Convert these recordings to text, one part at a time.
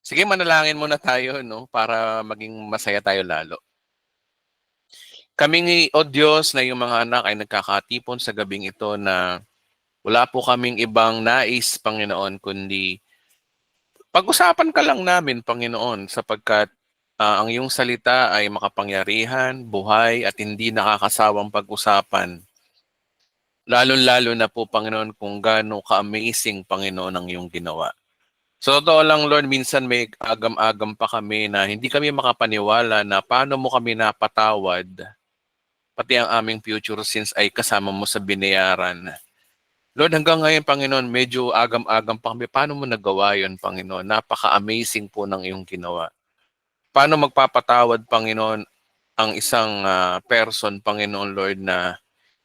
Sige, manalangin muna tayo 'no, para maging masaya tayo lalo. Kami, O Diyos, na iyong mga anak ay nagkakatipon sa gabing ito na wala po kaming ibang nais, Panginoon, kundi pag-usapan ka lang namin, Panginoon, sapagkat ang iyong salita ay makapangyarihan, buhay, at hindi nakakasawang pag-usapan. Lalong-lalo na po, Panginoon, kung gaano ka-amazing, Panginoon, ang iyong ginawa. So, totoo lang, Lord, minsan may agam-agam pa kami na hindi kami makapaniwala na paano mo kami napatawad, pati ang aming future sins ay kasama mo sa binayaran. Lord, hanggang ngayon, Panginoon, medyo agam-agam pa kami. Paano mo nagawa yun, Panginoon? Napaka-amazing po ng iyong ginawa. Paano magpapatawad, Panginoon, ang isang person, Panginoon, Lord, na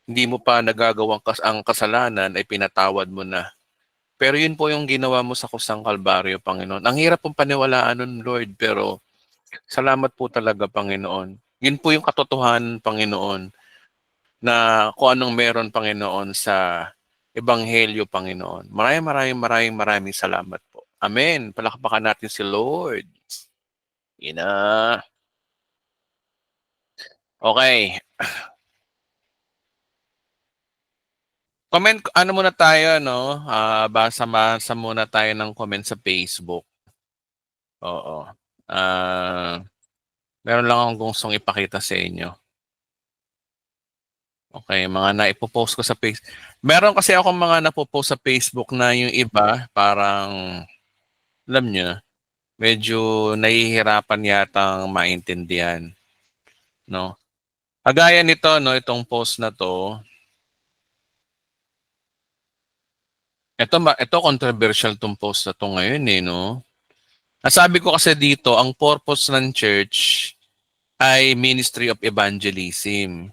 hindi mo pa nagagawang ang kasalanan ay pinatawad mo na. Pero yun po yung ginawa mo sa kusang Kalbaryo, Panginoon. Ang hirap pong paniwalaan nun, Lord, pero salamat po talaga, Panginoon. Yun po yung katotohanan, Panginoon, na kung anong meron, Panginoon, sa Ebanghelyo, Panginoon. Maraming salamat po. Amen. Palakpakan natin si Lord. Ina. Okay. Comment, ano muna tayo, no? Basa muna tayo ng comment sa Facebook. Oo. Meron lang akong gustong ipakita sa inyo. Okay, mga naipopost ko sa Facebook. Meron kasi akong mga napopost sa Facebook na yung iba, parang, alam nyo, medyo nahihirapan yatang maintindihan, no? Kagaya nito, no, itong post na to, ito controversial tong post na to ngayon eh, no? Nasabi ko kasi dito, ang purpose ng church ay ministry of evangelism.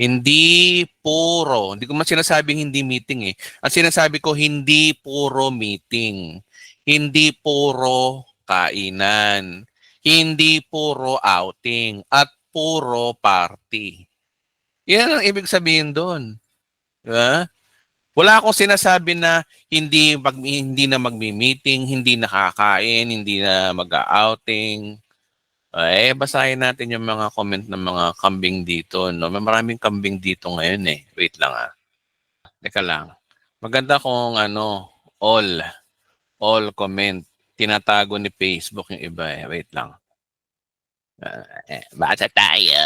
Hindi ko man sinasabing hindi meeting eh. Ang sinasabi ko, hindi puro meeting. Hindi puro kainan. Hindi puro outing. At puro party. Yan ang ibig sabihin doon. Diba? Wala akong sinasabi na hindi na magmi-meeting, hindi nakakain, hindi na mag-outing. Basahin natin yung mga comment ng mga kambing dito, no? May maraming kambing dito ngayon eh. Wait lang ah. Teka lang. Maganda kung all comment. Tinatago ni Facebook yung iba eh. Wait lang. Basa tayo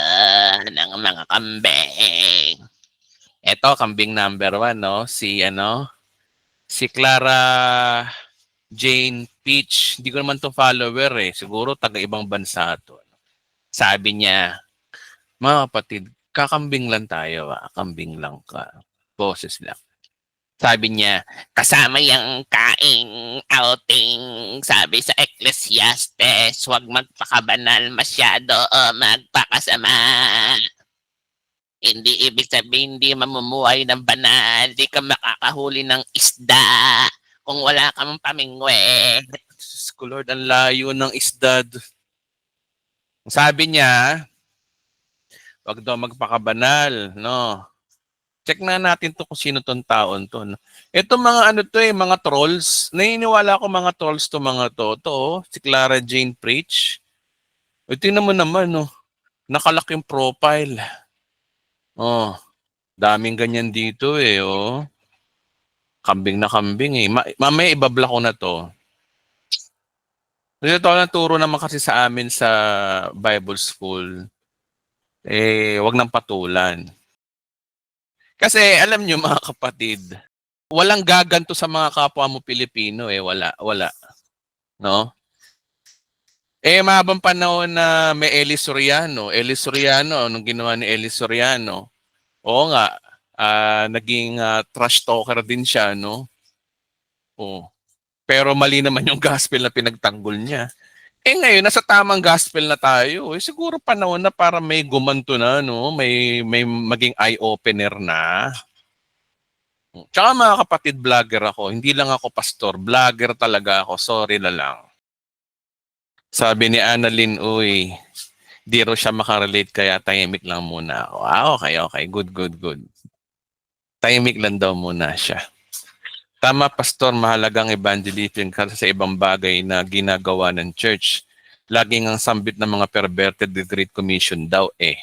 ng mga kambing. Ito, kambing number 1, no? Si Clara Jane Peach. Hindi ko naman to follower eh. Siguro taga-ibang bansa to. Sabi niya, mga kapatid, kakambing lang tayo, kambing lang ka. Boses lang. Sabi niya, kasama yung kaing outing, sabi sa Ecclesiastes, huwag magpakabanal masyado o magpakasama. Hindi ibig sabihin hindi mamumuhay ng banal, hindi ka makakahuli ng isda kung wala kang pamingwe. Diyos ko Lord, ang layo ng isda. Sabi niya, wag daw magpakabanal, no? Check na natin to kung sino tong taon to. No? Ito mga mga trolls. Naniniwala ako mga trolls to mga to. Si Clara Jane Preach. Tingnan mo naman, no? Nakalak yung profile. Oh, daming ganyan dito eh, oh. Kambing na kambing eh. Mamaya ibabla ko na to. Ito naturo naman kasi sa amin sa Bible School. Wag nang patulan. Kasi alam nyo mga kapatid, walang gaganto sa mga kapwa mo Pilipino eh. Wala. No? Mahabang panahon na may Eli Soriano. Anong ginawa ni Eli Soriano? Oo nga, naging trash talker din siya, no? Oo. Pero mali naman yung gospel na pinagtanggol niya. Ngayon, nasa tamang gospel na tayo. Siguro panahon na para may gumanto na, no? May maging eye-opener na. Tsaka mga kapatid, vlogger ako. Hindi lang ako pastor. Vlogger talaga ako. Sorry na lang. Sabi ni Annalyn, uy, di ro siya makarelate kaya tahimik lang muna ako. Okay. Good. Tahimik lang daw muna siya. Tama, Pastor, mahalagang evangelism kasi sa ibang bagay na ginagawa ng church. Laging ang sambit ng mga perverted the Great Commission daw eh.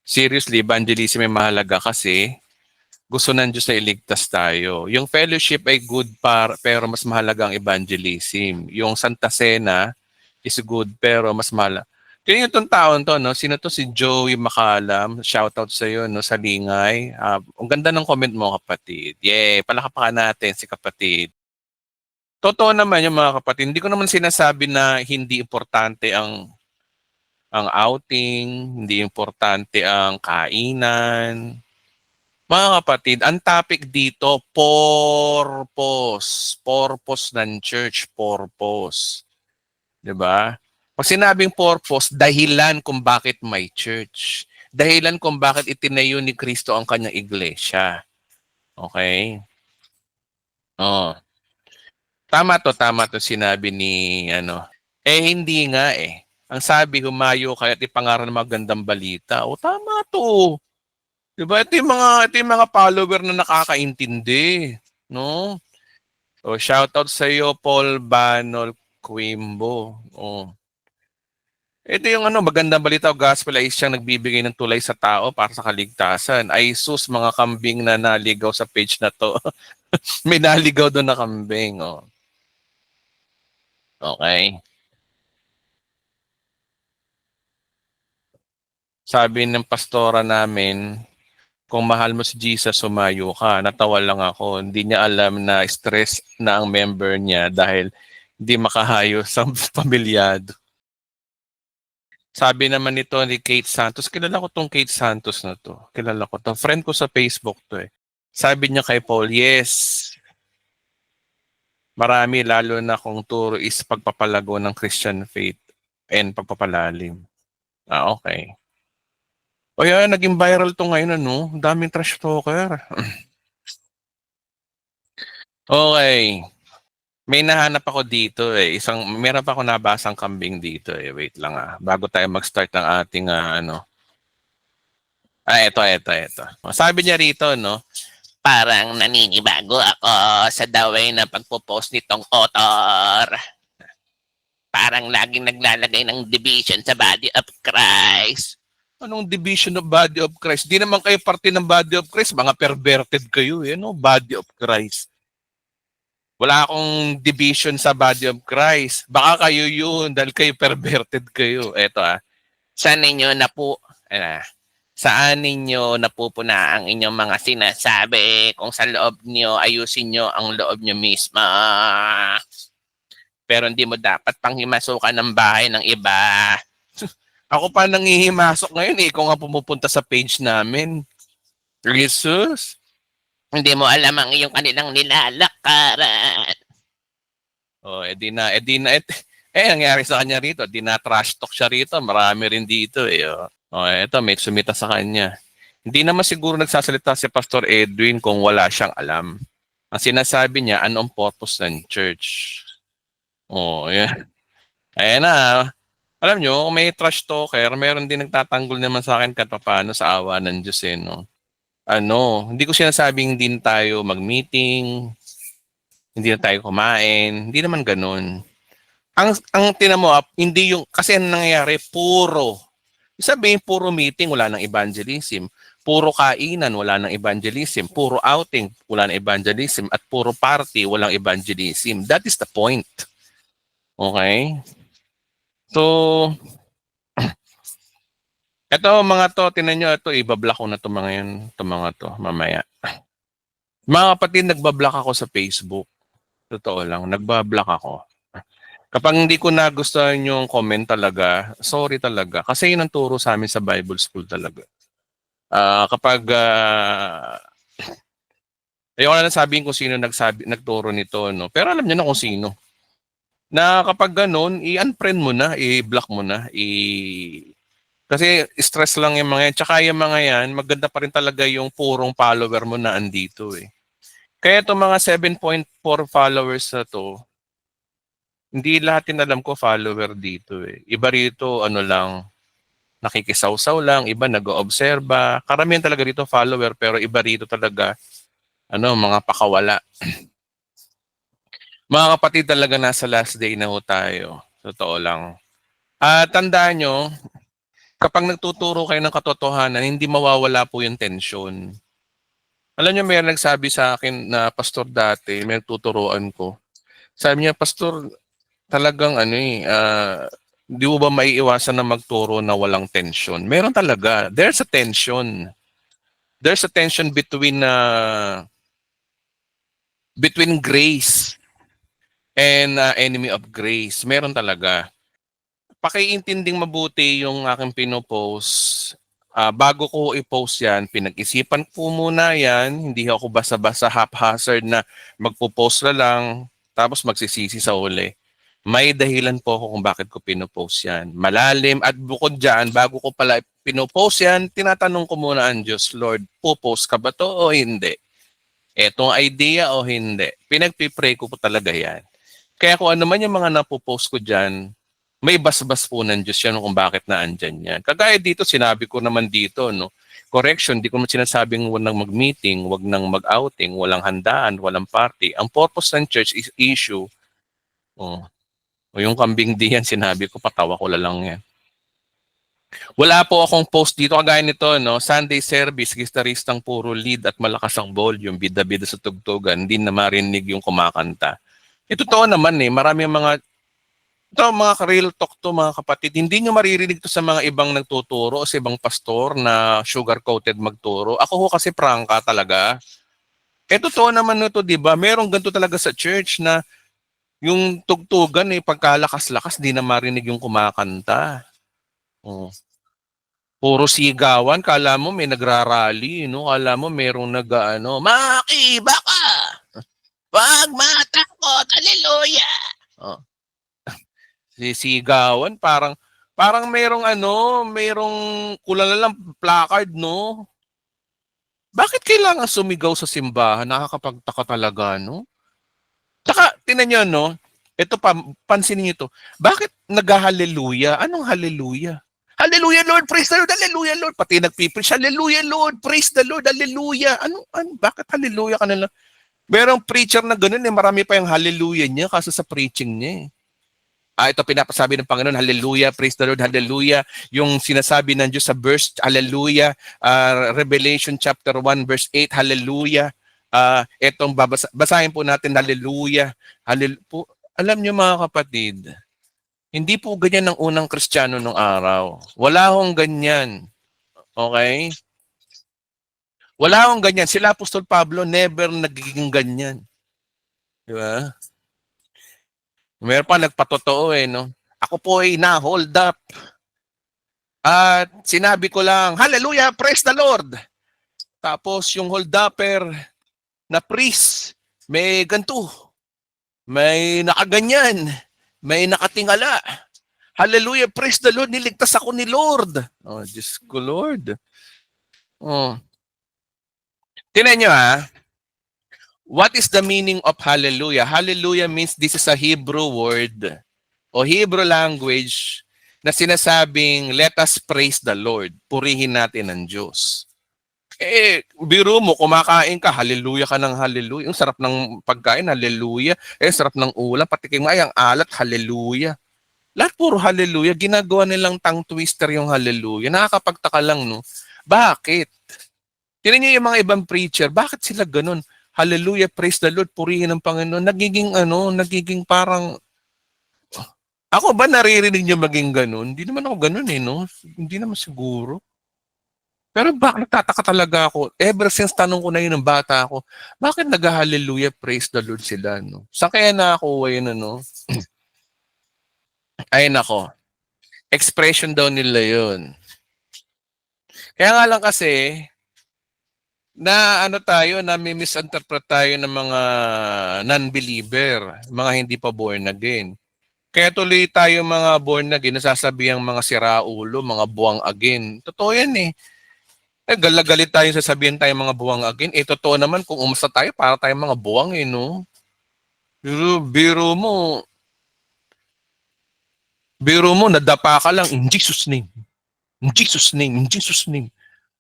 Seriously, evangelism ay mahalaga kasi gusto ng Diyos na iligtas tayo. Yung fellowship ay good pero mas mahalaga ang evangelism. Yung Santa Cena is good pero mas mahalaga. Kaya yung itong taon to, no? Sino to? Si Joey Makalam. Shoutout sa iyo, no? Sa Lingay. Ang ganda ng comment mo, kapatid. Yay! Palakapakan natin si kapatid. Totoo naman yung mga kapatid. Hindi ko naman sinasabi na hindi importante ang outing, hindi importante ang kainan. Mga kapatid, ang topic dito, purpose. Purpose ng church, purpose. 'Di ba? Pag sinabing purpose, dahilan kung bakit may church. Dahilan kung bakit itinayo ni Kristo ang kanyang iglesia. Okay? Oh. Tama to sinabi ni ano. Hindi nga eh. Ang sabi, humayo kayo at ipangaral ng magandang balita. O tama to. Diba? Ito yung mga follower na nakakaintindi. No? O, shoutout sa iyo, Paul Banol Quimbo. O. Ito yung magandang balita o gospel ay siyang nagbibigay ng tulay sa tao para sa kaligtasan. Ay sus, mga kambing na naligaw sa page na to. May naligaw doon na kambing. O. Okay. Sabi ng pastora namin, kung mahal mo si Jesus, sumayo ka. Natawa lang ako. Hindi niya alam na stress na ang member niya dahil hindi makahayo sa pamilyado. Sabi naman nito ni Kate Santos, kilala ko tong Kate Santos na to. Kilala ko to. Friend ko sa Facebook to eh. Sabi niya kay Paul, yes, marami lalo na kung turo is pagpapalago ng Christian faith and pagpapalalim. Okay. O yan, naging viral to ngayon daming trash talker. Okay. May nahanap ako dito eh. Meron pa ako nabasang kambing dito eh. Wait lang bago tayo mag-start ng ating ito. Sabi niya rito, no? Parang naninibago ako sa daway na pagpo-post nitong author. Parang laging naglalagay ng division sa body of Christ. Anong division of body of Christ? Di naman kayo parte ng body of Christ. Mga perverted kayo eh, no? Body of Christ. Wala akong division sa body of Christ. Baka kayo yun dahil kayo perverted kayo. Eto Saan ninyo saan ninyo napupuna ang inyong mga sinasabi? Kung sa loob nyo, ayusin nyo ang loob nyo mismo. Pero hindi mo dapat panghimasukan ng bahay ng iba. Ako pa nangihimasok ngayon eh. Ikaw nga pumupunta sa page namin. Jesus. Hindi mo alam ang iyong kanilang nilalakaran. Nangyari sa kanya rito. Trash talk siya rito. Marami rin dito eh. Eto, may sumita sa kanya. Hindi naman siguro nagsasalita si Pastor Edwin kung wala siyang alam. Ang sinasabi niya, anong purpose ng church? Yan. Ayan na. Alam nyo, kung may trash talker, meron din nagtatanggol naman sa akin kahit paano sa awa ng Diyos eh, no? Hindi ko sinasabing hindi na tayo mag-meeting, hindi na tayo kumain, hindi naman ganun. Ang tinan mo, hindi yung, kasi ang nangyayari, sabihin puro meeting, wala nang evangelism. Puro kainan, wala nang evangelism. Puro outing, wala nang evangelism. At puro party, walang evangelism. That is the point. Okay? So, ito mga to, tinan nyo, ito, ibablock ko na to mga yun, ito mga to, mamaya. Mga kapatid, nagbablock ako sa Facebook. Totoo lang, nagbablock ako. Kapag hindi ko nagustuhan yung comment talaga, sorry talaga. Kasi yun ang turo sa amin sa Bible School talaga. Kapag, ayoko na sabihin kung sino nagturo nito, no? Pero alam niyo na kung sino. Na kapag ganun, i-unfriend mo na, i-block mo na, kasi stress lang yung mga yan. Tsaka yung mga yan, maganda pa rin talaga yung purong follower mo na andito eh. Kaya itong mga 7.4 followers na to, hindi lahat din alam ko follower dito eh. Iba rito, lang, nakikisawsaw lang, iba nag-oobserba. Karamihan talaga dito follower, pero iba rito talaga, mga pakawala. Mga kapatid, talaga nasa last day na ho tayo. Totoo lang. Tandaan nyo, kapag nagtuturo kayo ng katotohanan, hindi mawawala po yung tension. Alam niyo, may nagsabi sa akin na pastor dati, may tuturuan ko. Sabi niya, pastor, talagang di mo ba maiiwasan na magturo na walang tension? Meron talaga. There's a tension. There's a tension between grace and enemy of grace. Meron talaga. Pakiintinding mabuti yung aking pinopost. Bago ko i-post yan, pinag-isipan ko muna yan. Hindi ako basa-basa haphazard na magpo-post na lang tapos magsisisi sa uli. May dahilan po ako kung bakit ko pinopost yan. Malalim at bukod dyan, bago ko pala pinopost yan, tinatanong ko muna ang Diyos, Lord, popost ka ba to o hindi? Etong idea o hindi? Pinagpipray ko po talaga yan. Kaya kung ano man yung mga napopost ko dyan, may basbas po ng Diyos yan kung bakit na andyan yan. Kagaya dito, sinabi ko naman dito, no? Correction, di ko naman sinasabing wag nang mag-meeting, wag nang mag-outing, walang handaan, walang party. Ang purpose ng church is issue. Oh. O yung kambing diyan, sinabi ko, patawa ko lang yan. Wala po akong post dito kagaya nito, no? Sunday service, gitaristang puro lead at malakas ang volume, bida-bida sa tugtugan, hindi na marinig yung kumakanta. Totoo naman marami mga ito, mga real talk to mga kapatid. Hindi nyo maririnig to sa mga ibang nagtuturo o sa ibang pastor na sugar-coated magturo. Ako ho kasi prangka talaga. Totoo naman nito, di ba? Merong ganito talaga sa church na yung tugtugan pagkalakas-lakas, di na marinig yung kumakanta. Oh. Puro sigawan, kala mo may nagrarally, no? Kala mo merong Makiba ka! Wag matakot! Hallelujah! Oh. Sisigawan, parang merong kulang na lang placard, no? Bakit kailangan sumigaw sa simbahan? Nakakapagtaka talaga, no? Saka, tinan nyo, no? Ito pa, pansinin nyo to. Bakit nag-hallelujah? Anong hallelujah? Hallelujah, Lord, praise the Lord, hallelujah, Lord. Pati nagpipreach, hallelujah, Lord, praise the Lord, hallelujah. Bakit hallelujah ka na lang? Merong preacher na ganun marami pa yung hallelujah niya kasi sa preaching niya ito pinapasabi ng Panginoon, hallelujah, praise the Lord, hallelujah. Yung sinasabi ng Diyos sa verse, hallelujah, Revelation chapter 1 verse 8, hallelujah. Etong basahin po natin, hallelujah. Alam niyo mga kapatid, hindi po ganyan ang unang Kristiyano nung araw. Wala hong ganyan. Okay? Wala hong ganyan. Sila Apostol Pablo never nagiging ganyan. Di ba? Meron pa nagpatotoo no? Ako po ay na-hold up. At sinabi ko lang, hallelujah, praise the Lord. Tapos yung hold upper na priest, may ganito, may nakaganyan, may nakatingala. Hallelujah, praise the Lord, niligtas ako ni Lord. Oh, Diyos ko, Lord. Oh. Tinan nyo what is the meaning of hallelujah? Hallelujah means this is a Hebrew word o Hebrew language na sinasabing, let us praise the Lord. Purihin natin ang Diyos. Biro mo, kumakain ka, hallelujah ka ng hallelujah. Yung sarap ng pagkain, hallelujah. Sarap ng ulam, patikim nga, ang alat, hallelujah. Lahat puro hallelujah. Ginagawa nilang tongue twister yung hallelujah. Nakakapagtaka lang, no? Bakit? Tingnan niyo yung mga ibang preacher, bakit sila ganun? Hallelujah, praise the Lord, purihin ng Panginoon. Nagiging parang, ako ba naririnig niyo maging ganun? Hindi naman ako ganun no? Hindi naman siguro. Pero bakit nagtataka talaga ako? Ever since tanong ko na yun ng bata ako, bakit nag-hallelujah, praise the Lord sila, no? Saan kaya nakakuha yun, Ay, nako. Expression daw nila yun. Kaya nga lang kasi, na may misinterpret tayo ng mga non-believer, mga hindi pa born again. Kaya tuloy tayo mga born again, nasasabi ang mga siraulo, mga buwang again. Totoo yan galagalit tayo sasabihin tayo mga buwang again. Totoo naman kung umasa tayo, para tayo mga buwang no? Biro mo, nadapa ka lang, in Jesus name. In Jesus name, in Jesus name.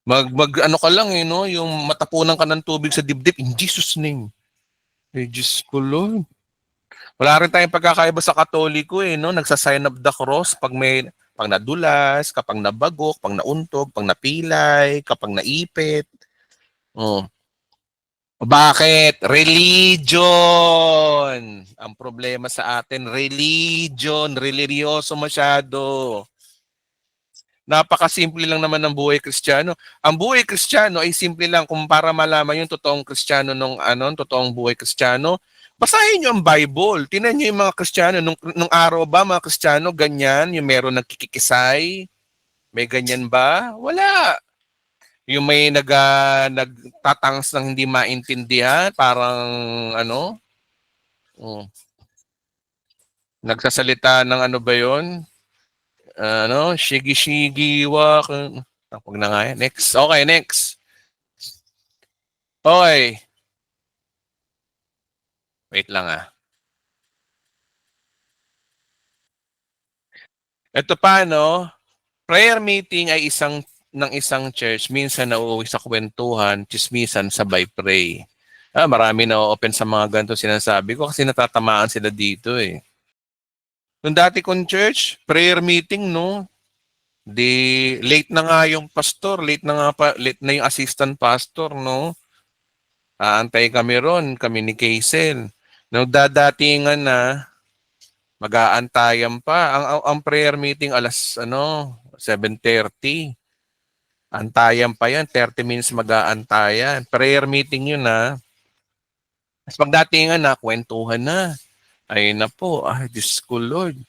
Ano ka lang no? Yung matapunan ka ng tubig sa dibdib, in Jesus name. Diyos ko, Lord. Wala rin tayong pagkakaiba sa Katoliko eh, no? Nagsa-sign of the cross pag nadulas, kapag nabagok, pag nauntog, pag napilay, kapag naipit. Oh. Bakit? Religion. Ang problema sa atin, religion, religyoso masyado. Napakasimple lang naman ng buhay Kristiyano. Ang buhay Kristiyano ay simple lang kung para malaman yung totoong Kristiyano totoong buhay Kristiyano. Basahin niyo ang Bible. Tingnan niyo yung mga Kristiyano nung araw ba mga Kristiyano ganyan, yung meron nagkikisay, may ganyan ba? Wala. Yung may nagtatangas ng hindi maintindihan, parang oh, nagsasalita ng ano ba 'yon? Shigi-shigi, wak. Huwag na nga yan. Next. Okay, next. Okay. Wait lang ah. Ito pa, no? Prayer meeting ay ng isang church. Minsan nauuwi sa kwentuhan, chismisan, sabay pray. Marami na open sa mga ganito sinasabi ko kasi natatamaan sila dito eh. Nung dati kong church, prayer meeting, no? Di late na nga yung pastor, late na yung assistant pastor, no? Aantay kami ron, kami ni Kaysel. Nung dadatingan na, mag-aantayan pa. Ang prayer meeting alas 7:30. Antayan pa yan, 30 minutes mag-aantayan. Prayer meeting yun na. Tapos pagdatingan na, kwentuhan na. Ay na po, Diyos ko Lord.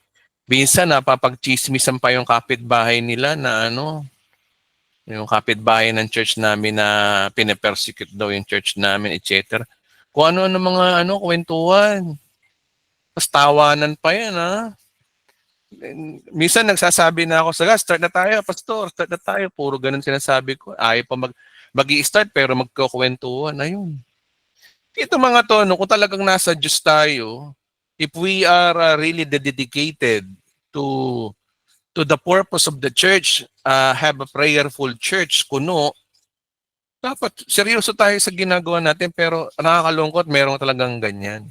Minsan napapagchismisan pa yung kapitbahay nila na yung kapitbahay ng church namin na pinapersecute daw yung church namin, etc. Kung ano-ano mga kwentuhan. Tapos tawanan pa yan, Minsan nagsasabi na ako, start na tayo, pastor, start na tayo. Puro ganun sinasabi ko. Ayaw pa mag-i-start pero magkukwentuhan. Ayun. Ito mga to, kung talagang nasa Diyos tayo, if we are really dedicated to the purpose of the church, have a prayerful church, kuno, dapat seryoso tayo sa ginagawa natin pero nakakalungkot, merong talagang ganyan.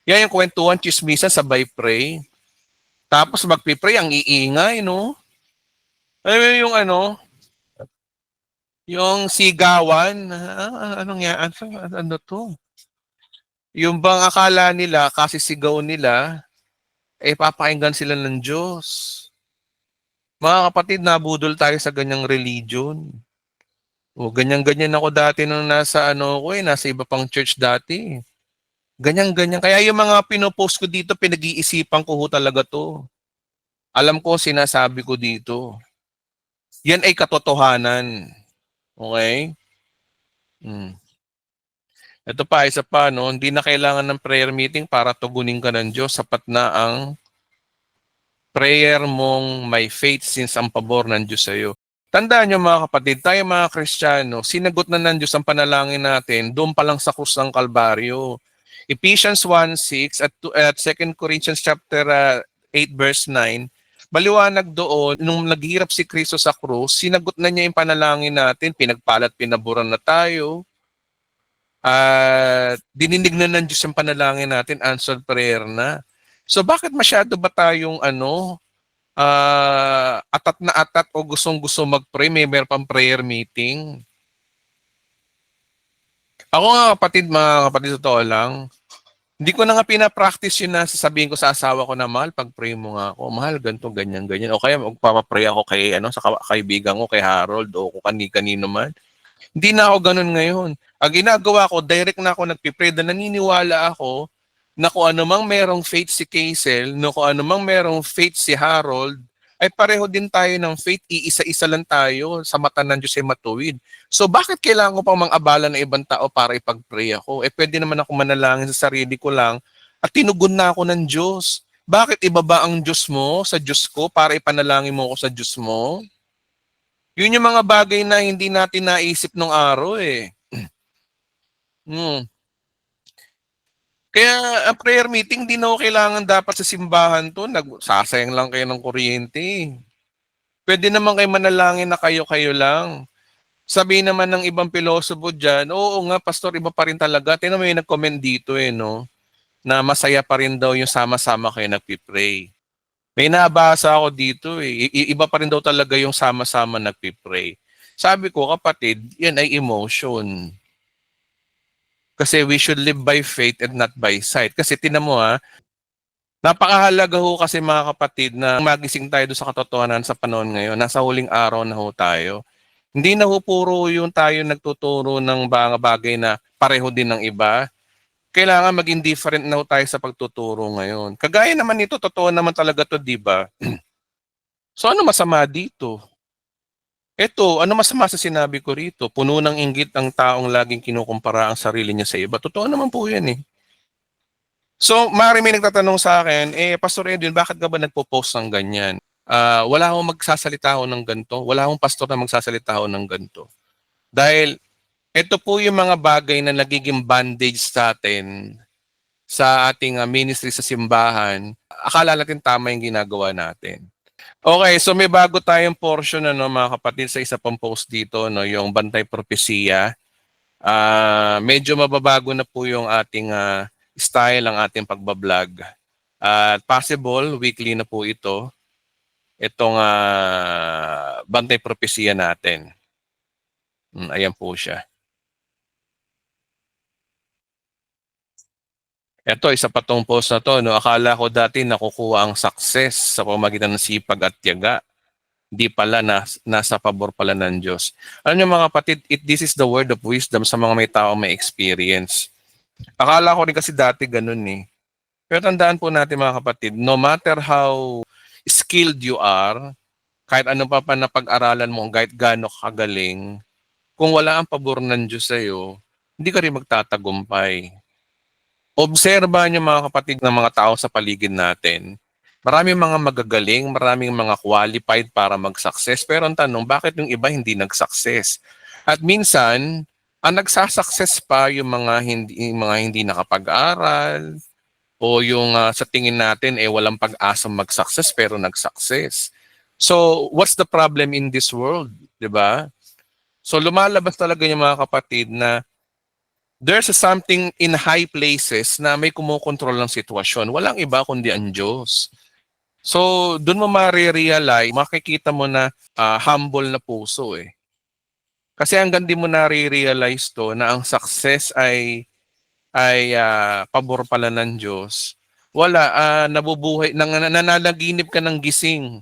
Yan yung kwentuhan, chismisan, sabay pray. Tapos magpipray, ang iingay, no? Alam yung yung sigawan, anong yan? Ano to? Yung bang akala nila, kasi sigaw nila, papakinggan sila ng Diyos. Mga kapatid, nabudol tayo sa ganyang religion. O, ganyan-ganyan ako dati nung nasa iba pang church dati. Ganyan-ganyan. Kaya yung mga pinopost ko dito, pinag-iisipan ko talaga to. Alam ko, sinasabi ko dito. Yan ay katotohanan. Okay? Ito pa, isa pa, hindi na kailangan ng prayer meeting para tugunin ka ng Diyos. Sapat na ang prayer mong may faith since ang pabor ng Diyos sa iyo. Tandaan niyo mga kapatid, tayo mga Kristiyano, sinagot na ng Diyos ang panalangin natin doon pa lang sa krus ng Kalbaryo. Ephesians 1:6 at 2 Corinthians chapter 8 verse 9, maliwanag doon, nung naghirap si Kristo sa krus, sinagot na niya yung panalangin natin, pinagpalat, pinaburan na tayo, dininig na ng Diyos ang panalangin natin, answered prayer na. So bakit masyado ba tayong atat na atat o gustong-gusto mag-pray, meron pang prayer meeting? Ako nga mga kapatid, totoo lang, hindi ko na nga pina-practice yun na sasabihin ko sa asawa ko na, mahal, pag-pray mo nga ako, mahal, ganito, ganyan, ganyan. O kaya magpapapray ako sa kaibigan ko, kay Harold, o kung kanino man. Hindi na ako ganun ngayon. Ang ginagawa ko, direct na ako nagpipray na naniniwala ako na kung anumang merong faith si Kaysel, no kung anumang merong faith si Harold, ay pareho din tayo ng faith, iisa-isa lang tayo, sa mata ng Diyos ay matuwid. So bakit kailangan ko pang mang-abala ng ibang tao para ipag-pray ako? Pwede naman ako manalangin sa sarili ko lang at tinugon na ako ng Diyos. Bakit ibaba ang Diyos mo sa Diyos ko para ipanalangin mo ako sa Diyos mo? Yun yung mga bagay na hindi natin naisip nung araw eh. Kaya ang prayer meeting, di na kailangan dapat sa simbahan to. Nagsasayang lang kayo ng kuryente. Pwede naman kayo manalangin na kayo-kayo lang. Sabi naman ng ibang pilosopo dyan, oo nga, pastor, iba pa rin talaga. Tingnan mo yung nag-comment dito no? na masaya pa rin daw yung sama-sama kayo nagpipray. May nabasa ako dito eh. Iba pa rin daw talaga yung sama-sama nagpipray. Sabi ko, kapatid, yan ay emotion. Kasi we should live by faith and not by sight. Kasi tinan mo ha, napakahalaga ho kasi mga kapatid na magising tayo doon sa katotohanan sa panahon ngayon. Nasa huling araw na ho tayo. Hindi na ho puro yung tayo nagtuturo ng mga bagay na pareho din ng iba. Kailangan maging different na ho tayo sa pagtuturo ngayon. Kagaya naman nito, totoo naman talaga to, di ba? So ano masama dito? Eto, ano masama sa sinabi ko rito? Puno ng inggit ang taong laging kinukumpara ang sarili niya sa iba. Totoo naman po yan eh. So, maaari may nagtatanong sa akin, Pastor Edwin, bakit ka ba nagpo-post ng ganyan? Wala akong magsasalita ho ng ganito. Wala akong pastor na magsasalita ho ng ganito. Dahil ito po yung mga bagay na nagiging bandage sa atin sa ating ministry sa simbahan. Akala natin tama yung ginagawa natin. Okay, so may bago tayong portion ano, mga kapatid sa isa pang post dito, no, yung Bantay Propesya. Medyo mababago na po yung ating style, ang ating pagbablog. At possible, weekly na po ito. Itong Bantay Propesya natin. Ayan po siya. Ito, isa pa tong post na to. No? Akala ko dati nakukuha ang success sa pamagitan ng sipag at tiyaga. Di pala, nasa pabor pala ng Diyos. Alam niyo mga kapatid, this is the word of wisdom sa mga may tao may experience. Akala ko rin kasi dati ganun eh. Pero tandaan po natin mga kapatid, no matter how skilled you are, kahit ano pa na pag-aralan mo, kahit gaano kagaling, kung wala ang pabor ng Diyos sa'yo, hindi ka rin magtatagumpay. Obserbahan niyo mga kapatid ng mga tao sa paligid natin. Maraming mga magagaling, maraming mga qualified para mag-success. Pero ang tanong, bakit yung iba hindi nag-success? At minsan, ang nagsasucess pa yung mga hindi nakapag-aral o yung sa tingin natin walang pag-asang mag-success pero nag-success. So, what's the problem in this world, 'di ba? So, lumalabas talaga yung mga kapatid na there's something in high places na may kumokontrol ng sitwasyon. Walang iba kundi ang Diyos. So, doon mo ma-realize, makikita mo na humble na puso eh. Kasi hanggang di mo na-realize to na ang success ay pabor pala ng Diyos. Wala, nabubuhay, nananaginip ka ng gising.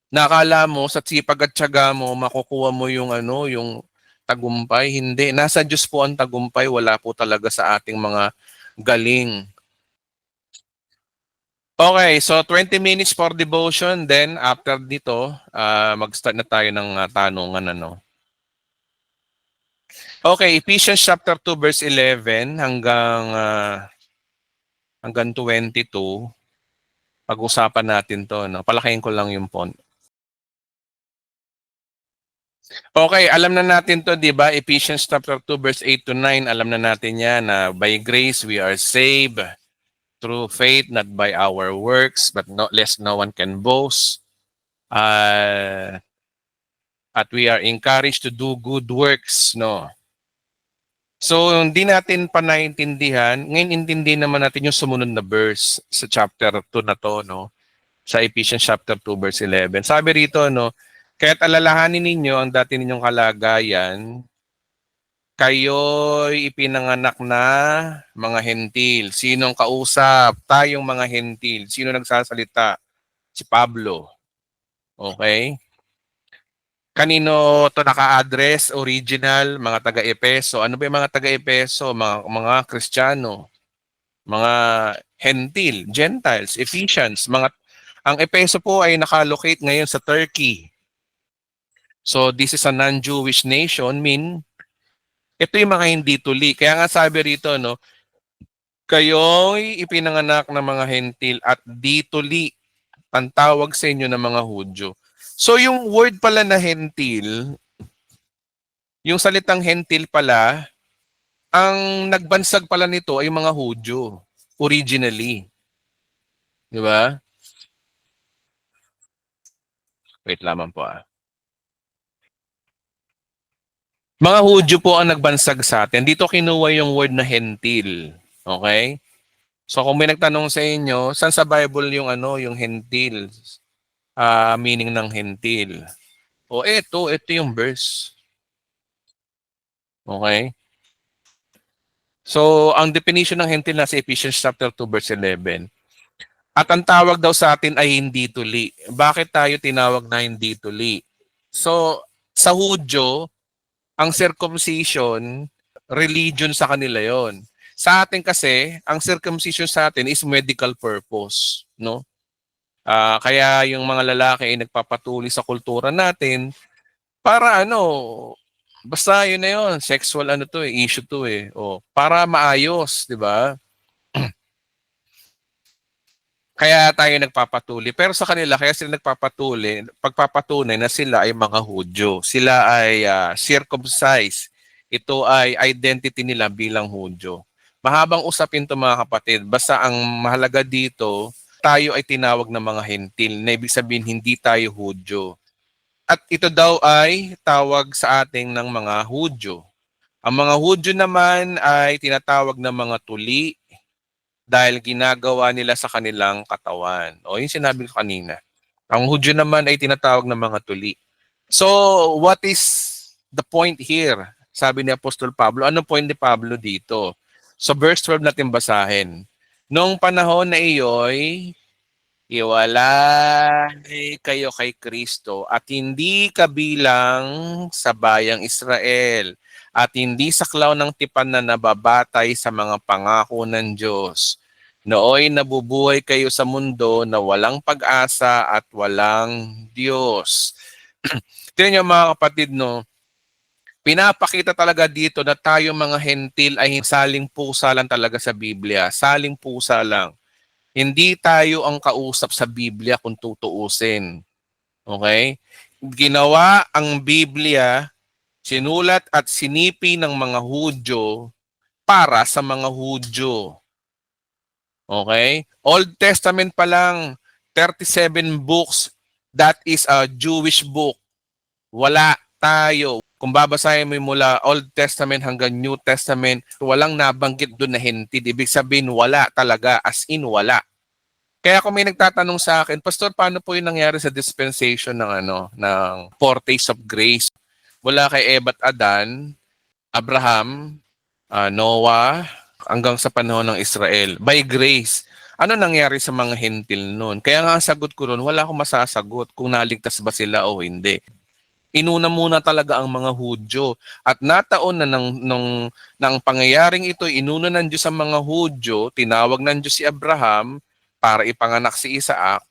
Nakala mo sa sipag at tiyaga mo, makukuha mo yung yung tagumpay. Hindi. Nasa Diyos po ang tagumpay. Wala po talaga sa ating mga galing. Okay, so 20 minutes for devotion. Then after dito, mag-start na tayo ng tanungan. Okay, Ephesians chapter 2 verse 11 hanggang 22. Pag-usapan natin to. No? Palakihin ko lang yung font. Okay, alam na natin to, di ba? Ephesians chapter 2 verse 8 to 9. Alam na natin yan na by grace we are saved through faith, not by our works, but lest no one can boast. At we are encouraged to do good works, no? So, hindi natin pa naintindihan. Ngayon, intindi naman natin yung sumunod na verse sa chapter 2 na to, no? Sa Ephesians chapter 2 verse 11. Sabi rito, no? Kaya't alalahanin ninyo ang dati ninyong kalagayan, kayo'y ipinanganak na mga hentil. Sinong kausap? Tayong mga hentil. Sino nagsasalita? Si Pablo. Okay? Kanino to naka-address? Original, mga taga-Epeso. Ano ba yung mga taga-Epeso? Mga Kristiyano. Mga hentil, Gentiles, Ephesians. Ang Epeso po ay nakalocate ngayon sa Turkey. So this is a non-Jewish nation, ito yung mga hindi tuli. Kaya nga sabi rito, no, kayo'y ipinanganak ng mga hentil at di tuli ang tawag sa inyo ng mga Hudyo. So yung word pala na hentil, yung salitang hentil pala, ang nagbansag pala nito ay mga Hudyo originally. Di ba? Wait lamang po . Mga Hudyo po ang nagbansag sa atin. Dito kinuha yung word na hentil. Okay? So kung may nagtanong sa inyo, saan sa Bible yung yung hentil? Meaning ng hentil. O ito yung verse. Okay? So ang definition ng hentil nasa Ephesians chapter 2 verse 11. At ang tawag daw sa atin ay hindi tuli. Bakit tayo tinawag na hindi tuli? So sa Hudyo, ang circumcision, religion sa kanila yon. Sa atin kasi, ang circumcision sa atin is medical purpose, no? Kaya yung mga lalaki ay nagpapatuloy sa kultura natin para basta yun na yun, sexual issue to eh. O, para maayos, di ba? Kaya tayo nagpapatuloy. Pero sa kanila, kaya sila nagpapatuloy, pagpapatunay na sila ay mga Hudyo. Sila ay circumcised. Ito ay identity nila bilang Hudyo. Mahabang usapin to mga kapatid. Basta ang mahalaga dito, tayo ay tinawag ng mga hentil. Na ibig sabihin, hindi tayo Hudyo. At ito daw ay tawag sa ating ng mga Hudyo. Ang mga Hudyo naman ay tinatawag ng mga tuli, dahil ginagawa nila sa kanilang katawan. O yung sinabi ko kanina. Ang Hudyo naman ay tinatawag ng mga tuli. So, what is the point here? Sabi ni Apostol Pablo. Anong point ni Pablo dito? So, verse 12 natin basahin. Noong panahon na iyo'y iwalay kayo kay Kristo at hindi kabilang sa bayang Israel at hindi saklaw ng tipan na nababatay sa mga pangako ng Diyos. Nooy nabubuhay kayo sa mundo na walang pag-asa at walang Diyos. Tingnan niyo mga kapatid, no? Pinapakita talaga dito na tayo mga hentil ay saling pusa lang talaga sa Biblia. Saling pusa lang. Hindi tayo ang kausap sa Biblia kung tutuusin. Okay? Ginawa ang Biblia, sinulat at sinipi ng mga Hudyo para sa mga Hudyo. Okay? Old Testament pa lang, 37 books, that is a Jewish book. Wala tayo. Kung babasahin mo mula Old Testament hanggang New Testament, walang nabanggit doon na hentil. Ibig sabihin, wala talaga, as in wala. Kaya kung may nagtatanong sa akin, Pastor, paano po yung nangyari sa dispensation ng foretaste of grace? Mula kay Eva at Adan, Abraham, Noah, hanggang sa panahon ng Israel. By grace. Ano nangyari sa mga hentil noon? Kaya nga ang sagot ko noon, wala akong masasagot kung naligtas ba sila o hindi. Inuna muna talaga ang mga Hudyo. At nataon na ng pangyayaring ito, inuna ng Diyos ang mga Hudyo, tinawag ng Diyos si Abraham para ipanganak si Isaac,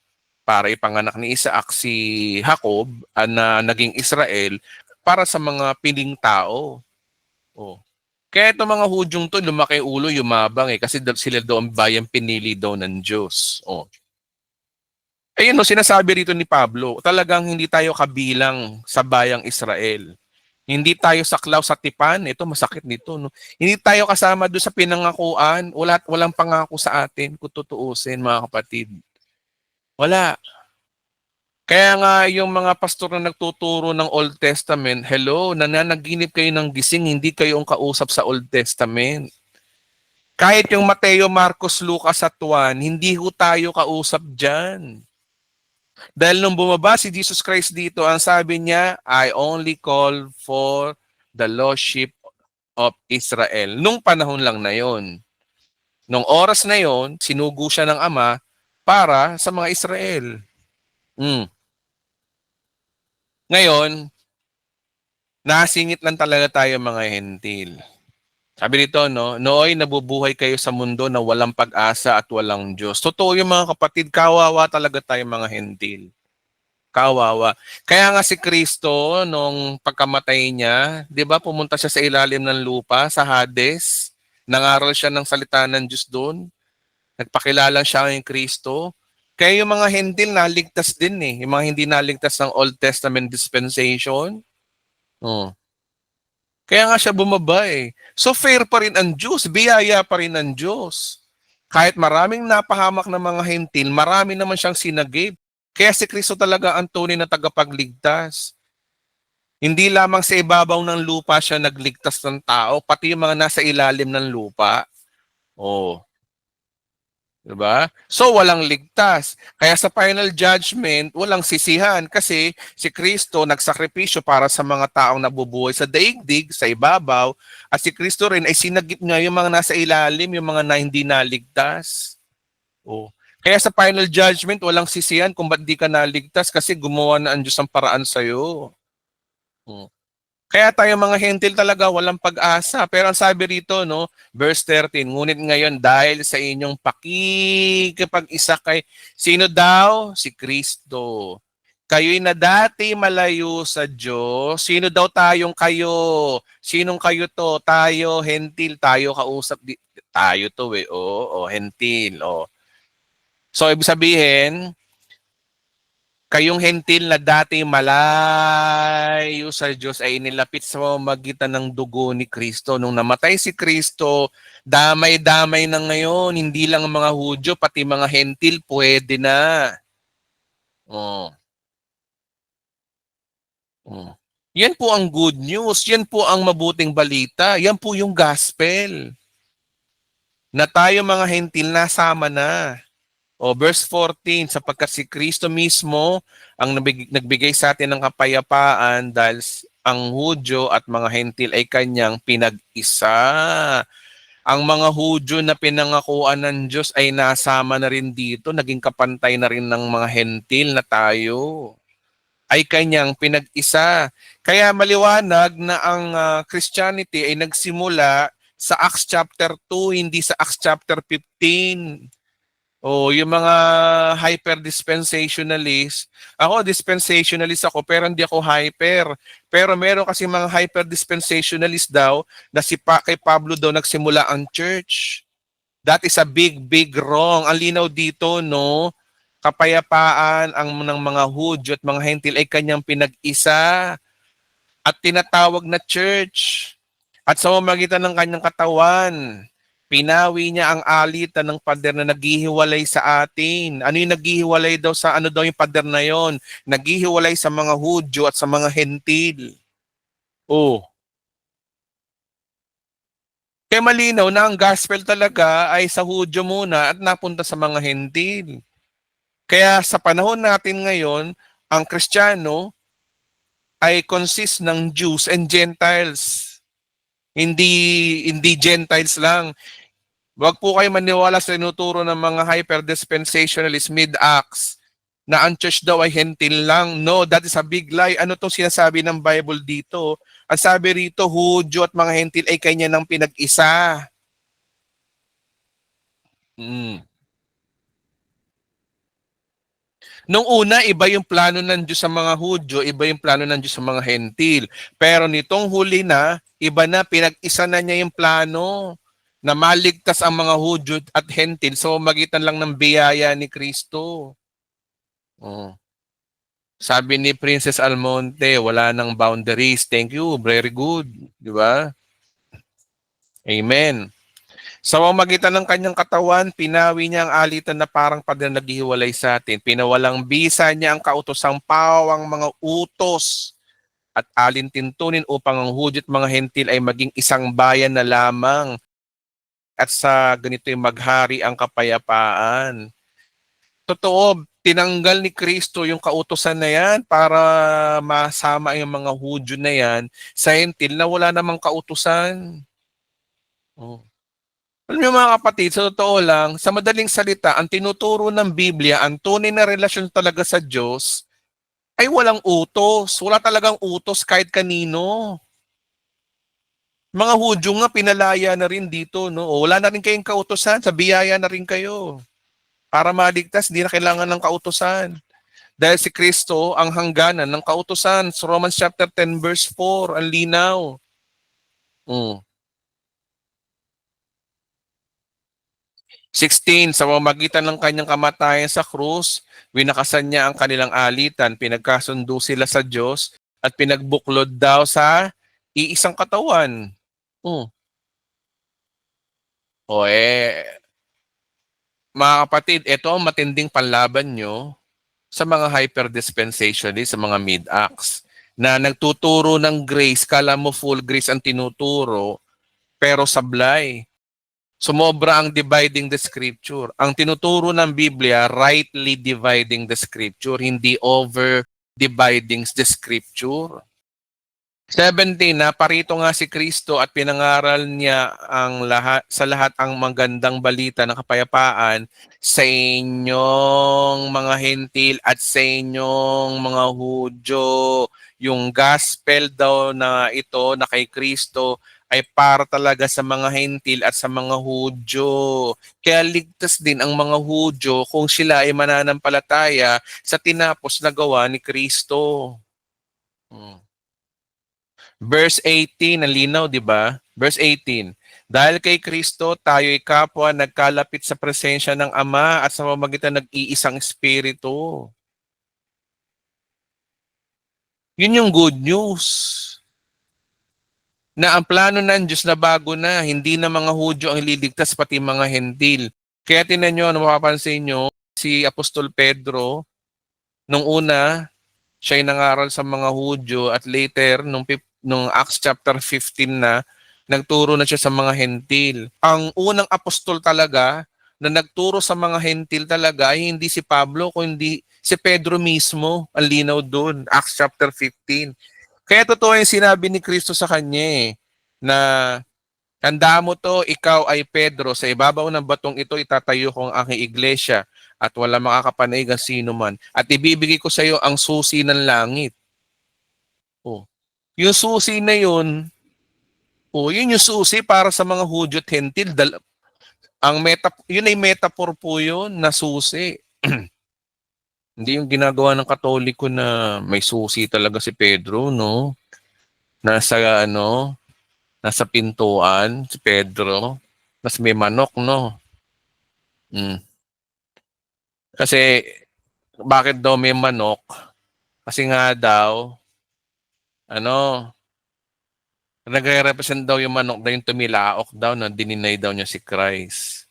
para ipanganak ni Isaac si Jacob na naging Israel para sa mga piling tao. Oh. Kaya itong mga Hudyong to, lumaki ulo, yumabang kasi sila daw ang bayang pinili daw ng Diyos. Oh. Ayun no, sinasabi rito ni Pablo, talagang hindi tayo kabilang sa bayang Israel. Hindi tayo saklaw sa tipan, ito masakit nito. No? Hindi tayo kasama doon sa pinangakuan, walang pangako sa atin kung tutuusin mga kapatid. Wala. Kaya nga yung mga pastor na nagtuturo ng Old Testament, hello, nananaginip kayo ng gising, hindi kayo ang kausap sa Old Testament. Kahit yung Mateo, Marcos, Lucas at Juan, hindi ho tayo kausap dyan. Dahil nung bumaba si Jesus Christ dito, ang sabi niya, I only call for the lost sheep of Israel. Nung panahon lang na yon. Nung oras na yon, sinugo siya ng Ama para sa mga Israel. Ngayon, nasingit lang talaga tayo mga hentil. Sabi dito, no, nooy nabubuhay kayo sa mundo na walang pag-asa at walang Diyos. Totoo yung mga kapatid, kawawa talaga tayo mga hentil. Kawawa. Kaya nga si Kristo, nung pagkamatay niya, di ba, pumunta siya sa ilalim ng lupa, sa Hades. Nangaral siya ng salita ng Diyos doon. Nagpakilala siya ng Kristo. Kaya yung mga hentil naligtas din eh. Yung mga hindi naligtas ng Old Testament dispensation. Oh. Kaya nga siya bumaba eh. So fair pa rin ang Diyos, biyaya pa rin ang Diyos. Kahit maraming napahamak ng mga hentil, marami naman siyang sinagip. Kaya si Kristo talaga ang tunay na tagapagligtas. Hindi lamang sa ibabaw ng lupa siya nagligtas ng tao, pati yung mga nasa ilalim ng lupa. Oh. Diba? So, walang ligtas. Kaya sa final judgment, walang sisihan kasi si Kristo nagsakripisyo para sa mga taong nabubuhay sa daigdig, sa ibabaw, at si Kristo rin ay sinagip niya yung mga nasa ilalim, yung mga na hindi naligtas. Oh. Kaya sa final judgment, walang sisihan kung ba't di ka naligtas kasi gumawa na ang Diyos ang paraan sa'yo. Oh. Kaya tayo mga hentil talaga walang pag-asa. Pero ang sabi rito, no, verse 13, ngunit ngayon dahil sa inyong pakikipag-isa kay sino daw? Si Kristo. Kayo'y na dati malayo sa Diyos. Sino daw tayong kayo? Sinong kayo to? Tayo, hentil, tayo kausap. Tayo to eh. Oo, hentil. Oh. So, ibig sabihin, kayong hentil na dati malayo sa Diyos ay inilapit sa pamamagitan ng dugo ni Kristo. Nung namatay si Kristo, damay-damay na ngayon. Hindi lang mga Hudyo, pati mga hentil, pwede na. Oh. Oh. Yan po ang good news. Yan po ang mabuting balita. Yan po yung gospel. Na tayo mga hentil nasama na. O verse 14, sapagkat si Kristo mismo ang nagbigay sa atin ng kapayapaan dahil ang Hudyo at mga Hentil ay kanyang pinag-isa. Ang mga Hudyo na pinangakuan ng Diyos ay nasama na rin dito, naging kapantay na rin ng mga Hentil na tayo. Ay kanyang pinag-isa. Kaya maliwanag na ang Christianity ay nagsimula sa Acts chapter 2, hindi sa Acts chapter 15. Oh, yung mga hyper-dispensationalist. Ako, dispensationalist ako, pero hindi ako hyper. Pero meron kasi mga hyper-dispensationalist daw na kay Pablo daw nagsimula ang church. That is a big, big wrong. Ang linaw dito, no? Kapayapaan ang ng mga Hudyo at mga Hentil ay kanyang pinag-isa at tinatawag na church. At sa pamamagitan ng kanyang katawan, pinawi niya ang alitan ng pader na naghihiwalay sa atin. Ano yung naghihiwalay daw sa ano daw yung pader na yon? Naghihiwalay sa mga Hudyo at sa mga Hentil. Oh. Kaya malinaw na ang gospel talaga ay sa Hudyo muna at napunta sa mga Hentil. Kaya sa panahon natin ngayon, ang Kristiyano ay consist ng Jews and Gentiles. Hindi Gentiles lang. Huwag po kayo maniwala sa tinuturo ng mga hyper-dispensationalist mid-acts na ang church daw ay hentil lang. No, that is a big lie. Ano itong sinasabi ng Bible dito? Ang sabi rito, Hudyo at mga hentil ay kanya ng pinag-isa. Mm. Nung una, iba yung plano ng Diyos sa mga Hudyo, iba yung plano ng Diyos sa mga hentil. Pero nitong huli na, iba na, pinag-isa na niya yung plano na maligtas ang mga Hudyo at hentil sa magitan lang ng biyaya ni Kristo. Oh. Sabi ni Princess Almonte, wala nang boundaries. Thank you, very good. Di ba? Amen. Sa pamamagitan ng kanyang katawan, pinawi niya ang alitan na parang pader naghihiwalay sa atin. Pinawalang bisa niya ang kautosang pawang mga utos at alintintunin upang ang Hudyo at mga hentil ay maging isang bayan na lamang at sa ganito'y maghari ang kapayapaan. Totoo, tinanggal ni Kristo yung kautosan na yan para masama yung mga Hudyo na yan sa hentil na wala namang kautosan. Oh. Alam niyo mga kapatid, sa totoo lang, sa madaling salita, ang tinuturo ng Biblia, ang tunay na relasyon talaga sa Diyos, ay walang utos. Wala talagang utos kahit kanino. Mga Hudyo nga, pinalaya na rin dito. No? O, wala na rin kayong kautosan, sa biyaya na rin kayo. Para maligtas, hindi na kailangan ng kautosan. Dahil si Kristo ang hangganan ng kautosan. Sa Romans chapter 10 verse 4, ang linaw. Mm. 16, sa pamamagitan ng kanyang kamatayan sa krus, winakasan niya ang kanilang alitan, pinagkasundo sila sa Diyos, at pinagbuklod daw sa iisang katawan. O mga kapatid, ito ang matinding panlaban nyo sa mga hyper-dispensationalists, sa mga mid-acts, na nagtuturo ng grace, kala mo full grace ang tinuturo, pero sablay. Sumobra ang dividing the scripture. Ang tinuturo ng Biblia, rightly dividing the scripture, hindi over dividing the scripture. 17, naparito nga si Kristo at pinangaral niya ang sa lahat ang magandang balita ng kapayapaan sa inyong mga hentil at sa inyong mga Hudyo. Yung gospel daw na ito na kay Kristo ay para talaga sa mga hentil at sa mga Hudyo. Kaya ligtas din ang mga Hudyo kung sila ay mananampalataya sa tinapos na gawa ni Kristo. Verse 18, ang linaw, di ba? Verse 18, dahil kay Kristo, tayo'y kapwa nagkalapit sa presensya ng Ama at sa pamamagitan nag-iisang Espiritu. Yun yung good news. Na ang plano ng Diyos na bago na, hindi na mga Hudyo ang ililigtas, pati mga Hentil. Kaya tinan nyo, ano mapapansin nyo, si Apostol Pedro, nung una, siya ay nangaral sa mga Hudyo at later, nung Acts chapter 15 na, nagturo na siya sa mga Hentil. Ang unang apostol talaga na nagturo sa mga Hentil talaga ay hindi si Pablo, kundi si Pedro mismo. Ang linaw doon, Acts chapter 15. Kaya totoo yung sinabi ni Kristo sa kanya na tandaan mo to, ikaw ay Pedro, sa ibabaw ng batong ito itatayo ko ang aking iglesia at wala makakapanig ang sino man. At ibibigay ko sa iyo ang susi ng langit. Oh. Yung susi na yun, yun yung susi para sa mga Hudyo at Hentil. Yun ay metaphor po yun na susi. Hindi yung ginagawa ng Katoliko na may susi talaga si Pedro, no? Nasa pintuan si Pedro. Mas may manok, no? Mm. Kasi, bakit daw may manok? Kasi nga daw, nagre-represent daw yung manok na yung tumilaok daw na dininay daw niya si Christ.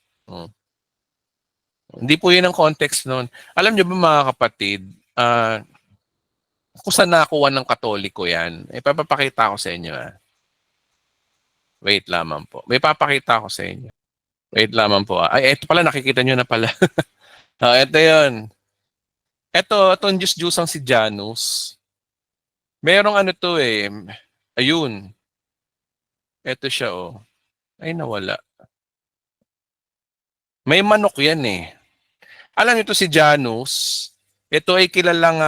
Hindi po yun ang context nun. Alam niyo ba mga kapatid, kung saan nakuha ng Katoliko yan, papapakita ko sa inyo. Wait lamang po. May papakita ko sa inyo. Wait lamang po. Ay, ito pala, nakikita nyo na pala. Ito yun. Itong Diyos-Diyosang si Janus. Merong ano to ayun. Ito siya Ay, nawala. May manok yan Alam niyo to si Janus. Ito ay kilalang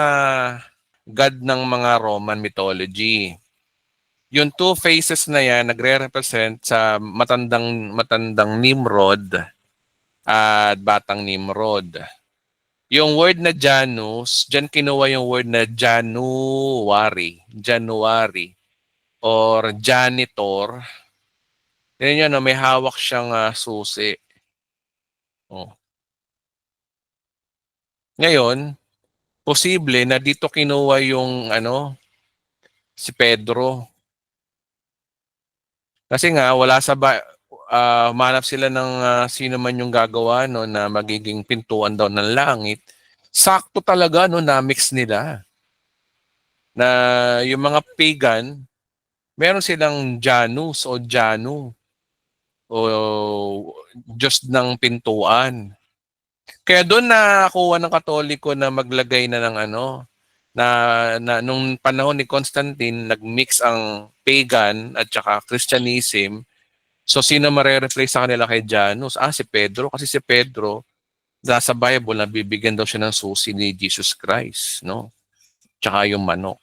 god ng mga Roman mythology. Yung two faces na yan nagre-represent sa matandang Nimrod at batang Nimrod. Yung word na Janus, dyan kinuha yung word na January or janitor. Yan yun, may hawak siyang susi. Ngayon, posible na dito kinuha yung si Pedro. Kasi nga wala manap sila ng sino man yung gagawa na magiging pintuan daw ng langit. Sakto talaga na-mix nila. Na yung mga pagan, meron silang Janus o Janu o Diyos ng pintuan. Kaya doon nakuha ng Katoliko na maglagay na ng na nung panahon ni Constantine, nagmix ang pagan at saka Christianism. So, sino mare-replace sa kanila kay Janus? Si Pedro. Kasi si Pedro, sa Bible, nabibigyan daw siya ng susi ni Jesus Christ, no? Tsaka yung manok.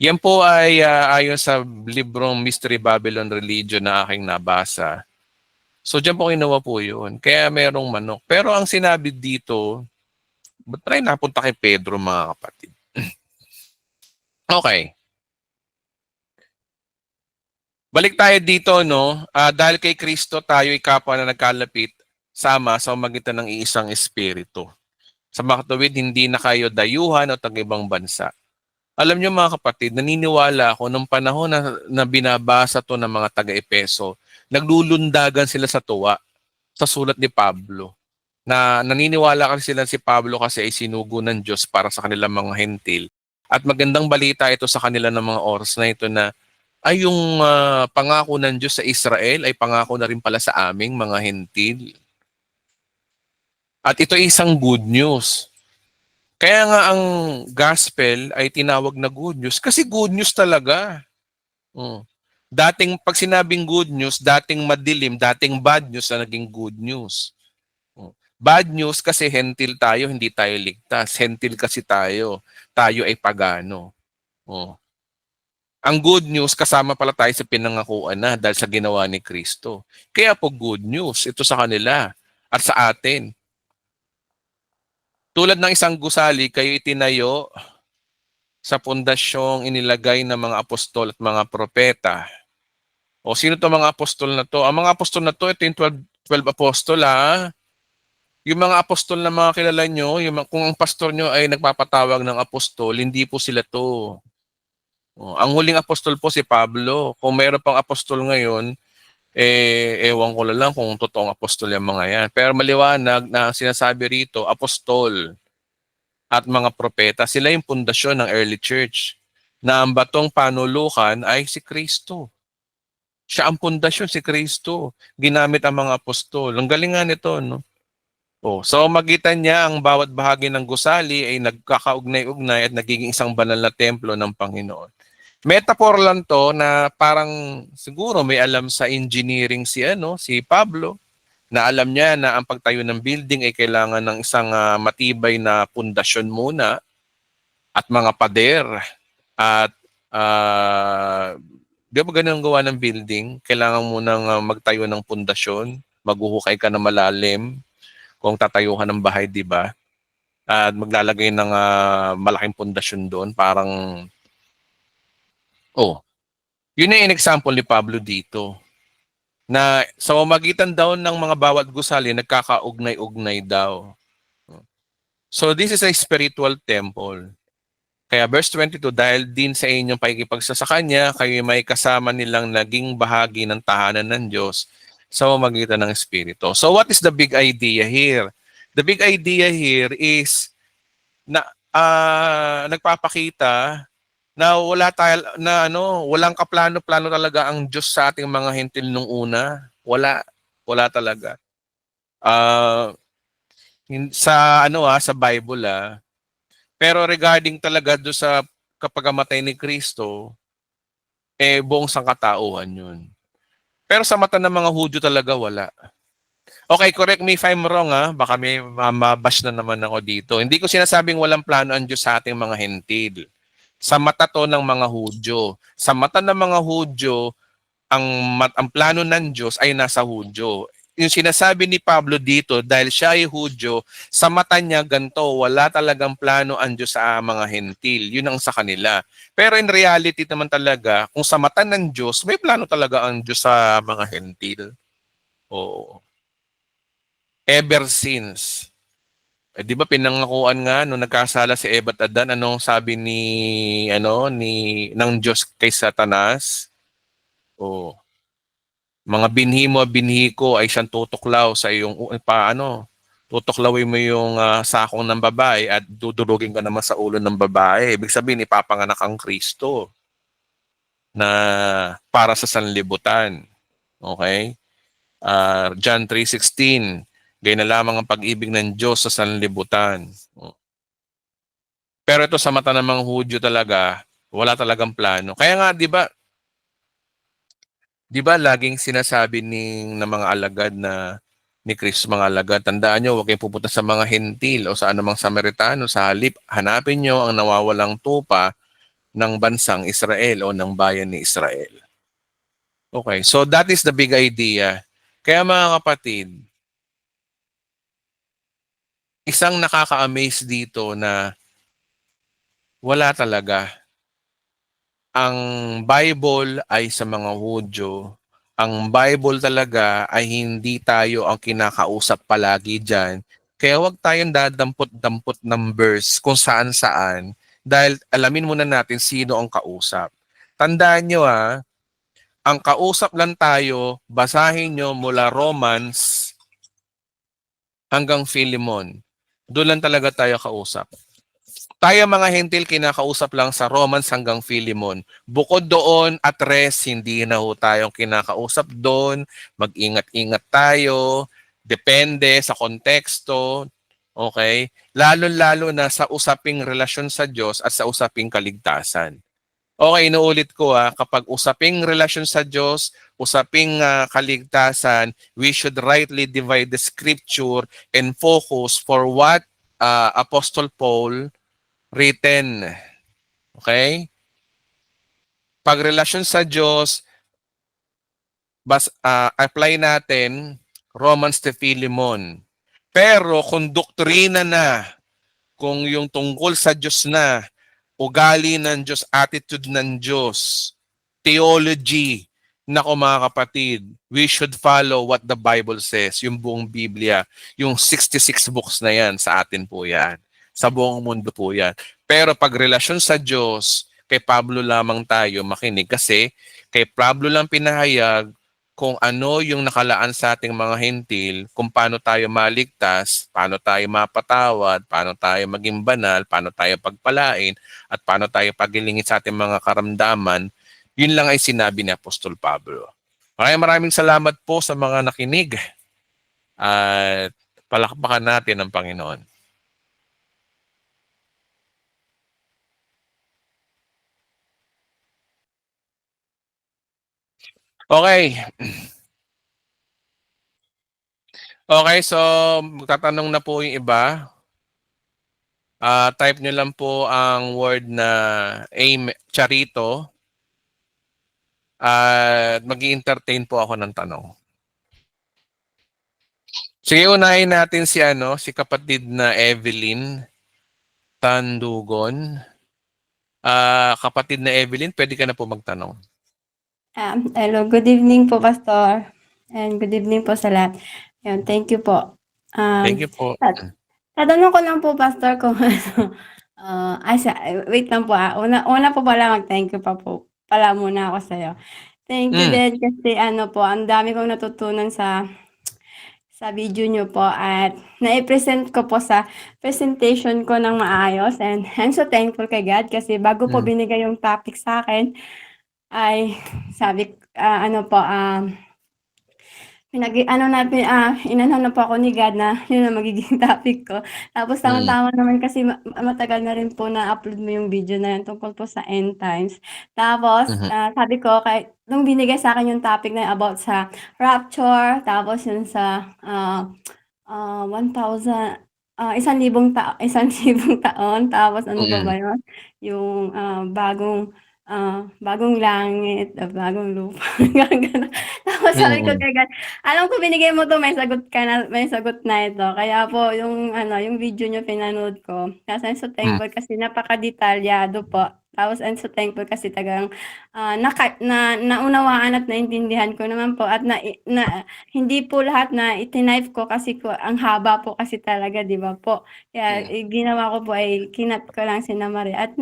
Yan po ay ayon sa librong Mystery Babylon Religion na aking nabasa. So, dyan po kinuha po yun. Kaya merong manok. Pero ang sinabi dito, ba't tayo napunta kay Pedro, mga kapatid? Okay. Balik tayo dito, no? Dahil kay Kristo, tayo'y kapwa na nagkalapit sama sa magitan ng iisang espiritu. Sa mga katuwid, hindi na kayo dayuhan o tag-ibang bansa. Alam niyo mga kapatid, naniniwala ako nung panahon na binabasa to ng mga taga-Epeso, naglulundagan sila sa tuwa sa sulat ni Pablo. Na naniniwala kasi sila si Pablo kasi ay sinugo ng Diyos para sa kanilang mga hentil. At magandang balita ito sa kanila ng mga oras na ito na ay yung pangako ng Diyos sa Israel ay pangako na rin pala sa aming mga hentil. At ito ay isang good news. Kaya nga ang gospel ay tinawag na good news kasi good news talaga. Mm. Dating pag sinabing good news, dating madilim, dating bad news na naging good news. Mm. Bad news kasi hentil tayo, hindi tayo ligtas. Hentil kasi tayo. Tayo ay pagano. Mm. Ang good news, kasama pala tayo sa pinangakuan na dahil sa ginawa ni Kristo. Kaya po good news, ito sa kanila at sa atin. Tulad ng isang gusali, kayo itinayo sa pundasyong inilagay ng mga apostol at mga propeta. O sino to mga apostol na to? Ang mga apostol na to, ito yung 12 apostol ha. Yung mga apostol na mga kilala nyo, kung ang pastor nyo ay nagpapatawag ng apostol, hindi po sila to. O, ang huling apostol po si Pablo. Kung mayroon pang apostol ngayon, ewan ko na lang kung totoong apostol yung mga yan. Pero maliwanag na sinasabi rito, apostol at mga propeta, sila yung pundasyon ng early church na ang batong panulukan ay si Kristo. Siya ang pundasyon, si Kristo. Ginamit ang mga apostol. Ang galing nga nito, no? Oh, so magitan niya ang bawat bahagi ng gusali ay nagkakaugnay-ugnay at nagiging isang banal na templo ng Panginoon. Metaphor lang to na parang siguro may alam sa engineering si Pablo, na alam niya na ang pagtayo ng building ay kailangan ng isang matibay na pundasyon muna at mga pader at di ba ganun ang gawa ng building? Kailangan mo nang magtayo ng pundasyon, maghuhukay ka na malalim kung tatayo ka ng bahay, di ba? At maglalagay ng malaking pundasyon doon, parang, yun na yung example ni Pablo dito. Na sa mamagitan daw ng mga bawat gusali, nagkakaugnay-ugnay daw. So this is a spiritual temple. Kaya verse 22, dahil din sa inyong pakikipagsasa Kanya, kayo may kasama nilang naging bahagi ng tahanan ng Diyos sa pamamagitan ng Espiritu. So what is the big idea here? The big idea here is na nagpapakita na walang kaplano-plano talaga ang Diyos sa ating mga hentil nung una. Wala talaga. Sa Bible pero regarding talaga do sa kapag amatay ni Kristo, buong sangkatauhan yun. Pero sa mata ng mga Hudyo talaga wala. Okay, correct me if I'm wrong baka may mabash na naman ako dito. Hindi ko sinasabing walang plano ang Diyos sa ating mga hentil. Sa mata to ng mga Hudyo. Sa mata ng mga Hudyo, ang plano ng Diyos ay nasa Hudyo. Yung sinasabi ni Pablo dito, dahil siya ay Hudyo, sa mata niya ganito, wala talagang plano ang Diyos sa mga hentil. Yun ang sa kanila. Pero in reality naman talaga, kung sa mata ng Diyos, may plano talaga ang Diyos sa mga hentil. Oo. Ever since. Di ba pinangakuan nga nung nagkasala si Eva at Adan, anong sabi ng Diyos kay Satanas? Oh, mga binhi mo, binhi ko ay siyang tutuklaw sa iyong tutuklawin mo yung sakong ng babae at dudurugin ka naman sa ulo ng babae. Ibig sabihin, ipapanganak ang Kristo na para sa sanlibutan. Okay? John 3:16, ganyan na lamang ang pag-ibig ng Diyos sa sanlibutan. Pero ito sa mata ng mga Hudyo talaga, wala talagang plano. Kaya nga, di ba laging sinasabi ng mga alagad ni Kristo, mga alagad, tandaan nyo, huwag kayong pupunta sa mga hentil o sa anumang Samaritano. Sa halip, hanapin nyo ang nawawalang tupa ng bansang Israel o ng bayan ni Israel. Okay, so that is the big idea. Kaya mga kapatid, isang nakaka-amaze dito na wala talaga. Ang Bible ay sa mga Hudyo. Ang Bible talaga ay hindi tayo ang kinakausap palagi dyan. Kaya wag tayong dadampot-dampot ng verse kung saan-saan dahil alamin muna natin sino ang kausap. Tandaan nyo ang kausap lang tayo, basahin nyo mula Romans hanggang Philemon. Doon lang talaga tayo kausap. Tayo mga hentil, kinakausap lang sa Romans hanggang Philemon. Bukod doon at rest, hindi na ho tayong kinakausap doon. Mag-ingat-ingat tayo. Depende sa konteksto. Okay? Lalo-lalo na sa usaping relasyon sa Diyos at sa usaping kaligtasan. Okay, inuulit ko kapag usaping relasyon sa Diyos, usaping kaligtasan, we should rightly divide the scripture and focus for what Apostle Paul written. Okay? Pag relasyon sa Diyos, apply natin Romans to Philemon. Pero kung doktrina na, kung yung tungkol sa Diyos na, ugali ng Diyos, attitude ng Diyos, theology, nako mga kapatid, we should follow what the Bible says, yung buong Biblia, yung 66 books na yan, sa atin po yan. Sa buong mundo po yan. Pero pag relasyon sa Diyos, kay Pablo lamang tayo makinig kasi kay Pablo lang pinahayag kung ano yung nakalaan sa ating mga hentil, kung paano tayo maligtas, paano tayo mapatawad, paano tayo maging banal, paano tayo pagpalain, at paano tayo pagilingit sa ating mga karamdaman, yun lang ay sinabi ni Apostol Pablo. Maraming salamat po sa mga nakinig at palakpakan natin ang Panginoon. Okay. Okay, so tatanong na po yung iba. Type nyo lang po ang word na Charito. At mag-i-entertain po ako ng tanong. Sige, unahin natin si kapatid na Evelyn Tandugon. Kapatid na Evelyn, pwede ka na po magtanong. Hello, good evening po, Pastor. And good evening po sa lahat. Ayan, thank you po. Thank you po. Tatanong ko lang po, Pastor, kung wait lang po. Una po pala mag-thank you pa po. Pala muna ako sa'yo. Thank you din kasi ang dami kong natutunan sa video nyo po at na-present ko po sa presentation ko ng maayos and I'm so thankful kay God kasi bago po binigay yung topic sa akin ay sabi inanon na po ako ni God na yun ang magiging topic ko. Tapos tama-tama naman kasi matagal na rin po na-upload mo yung video na yun tungkol po sa end times. Tapos sabi ko, nung binigay sa akin yung topic na about sa rapture, tapos yun sa 1,000, 1,000 taon, tapos ano ba yun? Yung bagong langit, bagong lupa, gano'n. Tapos sabi ko kay God, alam ko binigay mo 'to, may sagot na ito. Kaya po yung video niyo pinanood ko, kasi I'm so thankful kasi napakadetalyado po. Tapos I'm so thankful kasi talagang naunawaan at naintindihan ko naman po at hindi po lahat na itinipe ko kasi ang haba po kasi talaga, di ba po? Kaya ginawa ko po ay kinat ko lang si Marie at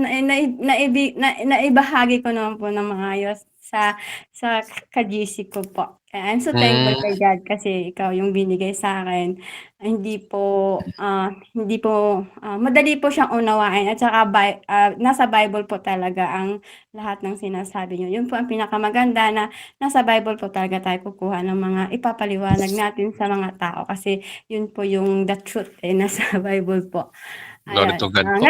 naibahagi ko naman po ng maayos sa ka-GC ko po. Kaya I'm so thankful kay God kasi ikaw yung binigay sa akin. Hindi po madali po siyang unawain at saka nasa Bible po talaga ang lahat ng sinasabi niyo. Yun po ang pinakamaganda na nasa Bible po talaga tayo kukuha ng mga ipapaliwanag natin sa mga tao kasi yun po yung the truth nasa Bible po. Glory to God po.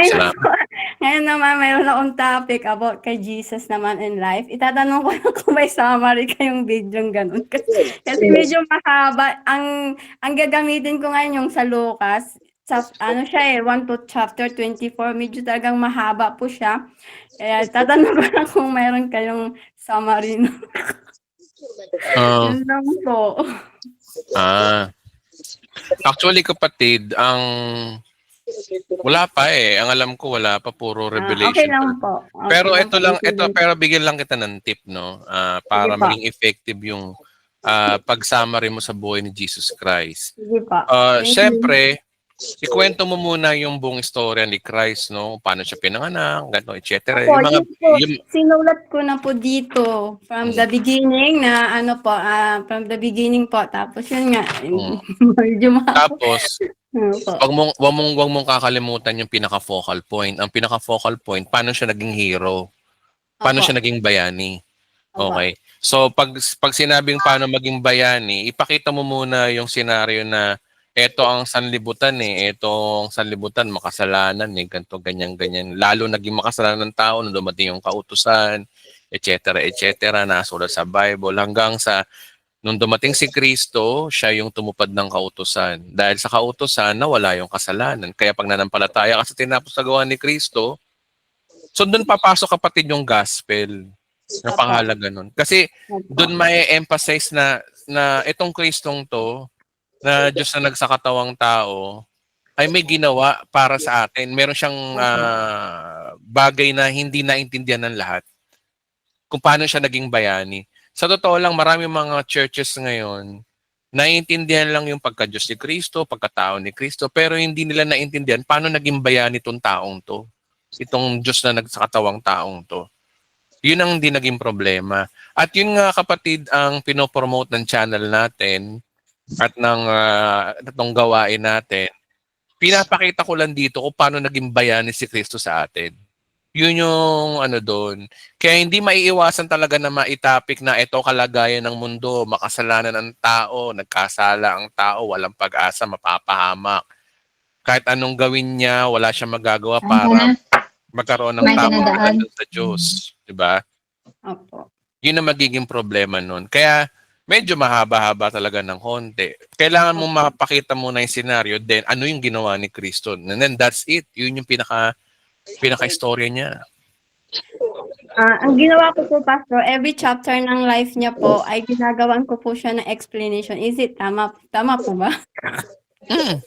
Ngayon naman, mayroon akong topic about kay Jesus naman in life. Itatanong ko lang kung may summary kayong video ganun. Kasi medyo mahaba. Ang gagamitin ko ngayon yung sa Lucas. Siya 1 to chapter 24. Medyo talagang mahaba po siya. Kaya tatanong ko lang kung mayroon kayong summary. Yun lang po. Actually, kapatid, wala pa Ang alam ko, wala pa. Puro revelation. Okay lang po. Okay pero lang pero bigyan lang kita ng tip, no? Para maging effective yung pag-summary mo sa buhay ni Jesus Christ. Sige po. Siyempre, ikwento mo muna yung buong istorya ni Christ, no? Paano siya pinanganak, gano'n, etc. Sinulat ko na po dito from the beginning na from the beginning po. Tapos yun nga, medyo Tapos, Opo. Wag mong kakalimutan yung pinaka-focal point. Ang pinaka-focal point, paano siya naging hero? Paano Opo. siya naging bayani? Opo. Okay. So pag sinabing paano maging bayani, ipakita mo muna yung senaryo na eto ang sanlibutan eh, etong sanlibutan makasalanan eh, ganto ganyan ganyan. Lalo naging makasalanan ng tao nung dumating yung kautusan, etc. etc. nasulat sa Bible hanggang sa nung dumating si Kristo, siya yung tumupad ng kautusan. Dahil sa kautusan, nawala yung kasalanan. Kaya pag nanampalataya ka sa tinapos na gawa ni Kristo, so doon papasok kapatid yung gospel. Opo. Napakahalaga nun. Kasi Opo. doon may emphasize na itong Kristong to, na Diyos na nagsakatawang tao, ay may ginawa para sa atin. Meron siyang Opo. bagay na hindi naintindihan ng lahat. Kung paano siya naging bayani. Sa totoo lang, marami mga churches ngayon, naiintindihan lang yung pagka-Diyos ni Kristo, pagkatao ni Kristo, pero hindi nila naintindihan paano naging bayani itong taong to. Itong Diyos na nagsakatawang taong to. Yun ang hindi naging problema. At yun nga kapatid ang pinopromote ng channel natin at ng gawain natin. Pinapakita ko lang dito kung paano naging bayani si Kristo sa atin. Yun yung ano doon. Kaya hindi maiiwasan talaga na maitapik na ito kalagayan ng mundo, makasalanan ng tao, nagkasala ang tao, walang pag-asa, mapapahamak. Kahit anong gawin niya, wala siyang magagawa para magkaroon ng tamang relasyon sa Diyos. Diba? Opo. Yun ang magiging problema nun. Kaya medyo mahaba-haba talaga ng konti. Kailangan mo mapakita muna yung scenario, then ano yung ginawa ni Kristo. And then that's it. Yun yung pinaka-istorya niya. Ang ginawa ko po, Pastor, every chapter ng life niya po ay ginagawan ko po siya ng explanation. Is it tama? Tama po ba? Mm.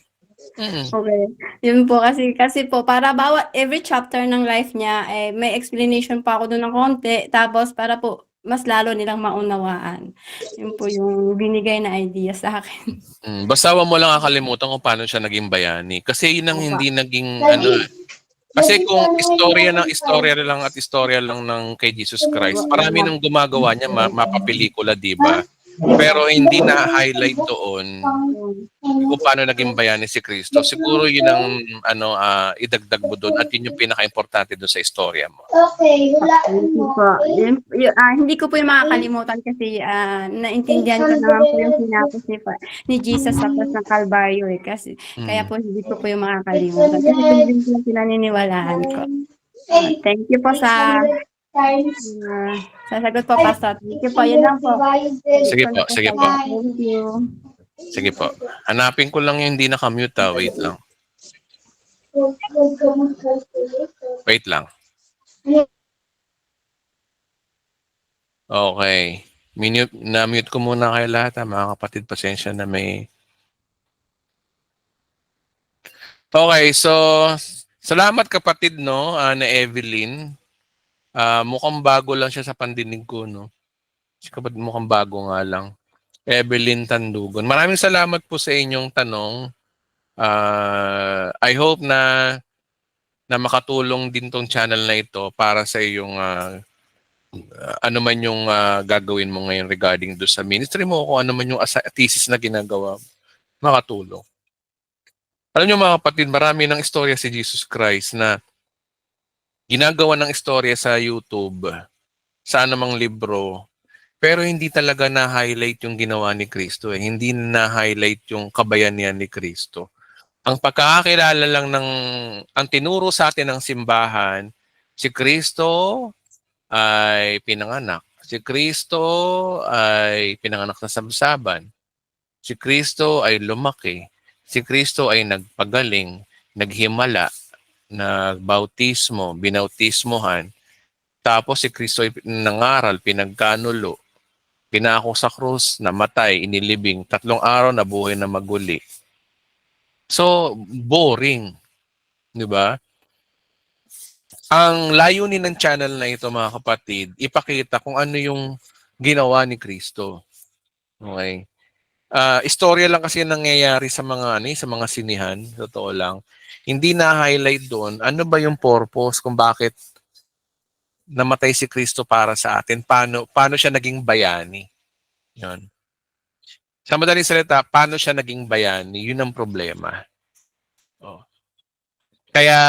Mm. Okay. Yun po kasi po para every chapter ng life niya may explanation pa ako doon ng konti tapos para po mas lalo nilang maunawaan. Yun po yung binigay na idea sa akin. Basta wag mo lang kakalimutan kung paano siya naging bayani. Kasi yun ang Opo. hindi naging kasi kung istorya lang at istorya lang ng kay Jesus Christ, marami nang gumagawa niya mapapelikula, di ba? Pero hindi na-highlight doon kung paano naging bayani si Kristo. Siguro yun ang idagdag mo doon at yun yung pinaka-importante doon sa istorya mo. Okay, wala Hindi ko po yung makakalimutan kasi naintindihan ko naman po yung sinapos ni Jesus sa cross ng Calvario kasi kaya po hindi ko po yung makakalimutan kasi doon din po yung pinaniniwalaan ko. Thank you po sa sagot po, Pastor. Thank you po. Yun lang po. Sige po, sige po. Thank you. Sige po. Hanapin ko lang yung hindi naka-mute. Wait lang. Wait lang. Okay. Na-mute ko muna kayo lahat, mga kapatid. Pasensya na may... Okay, so salamat kapatid, no, na Evelyn. Mukhang bago lang siya sa pandinig ko, no. Kapatid, mukhang bago nga lang. Evelyn Tandugon. Maraming salamat po sa inyong tanong. I hope na makatulong din tong channel na ito para sa iyong ano man yung gagawin mo ngayon regarding do sa ministry mo, kung ano man yung thesis na ginagawa, makatulong. Alam niyo mga kapatid, marami ng istorya si Jesus Christ na ginagawa ng istorya sa YouTube, sa anumang libro, pero hindi talaga na-highlight yung ginawa ni Kristo. Hindi na-highlight yung kabayanihan ni Kristo. Ang pagkakakilala lang ang tinuro sa atin ng simbahan, si Kristo ay pinanganak. Si Kristo ay pinanganak sa sabsaban. Si Kristo ay lumaki. Si Kristo ay nagpagaling, naghimala, nagbautismo, binautismohan. Tapos si Kristo ay nangaral, pinagkanulo, pinako sa krus, namatay, inilibing, 3 araw na buhay na maguli. So, boring. Di ba? Ang layunin ng channel na ito, mga kapatid, ipakita kung ano yung ginawa ni Kristo. Okay? Istorya lang kasi nangyayari sa mga sinihan, totoo lang. Hindi na-highlight doon ano ba yung purpose kung bakit namatay si Kristo para sa atin, paano siya naging bayani. Yun. Sa madaling salita, paano siya naging bayani, yun ang problema. Oh. Kaya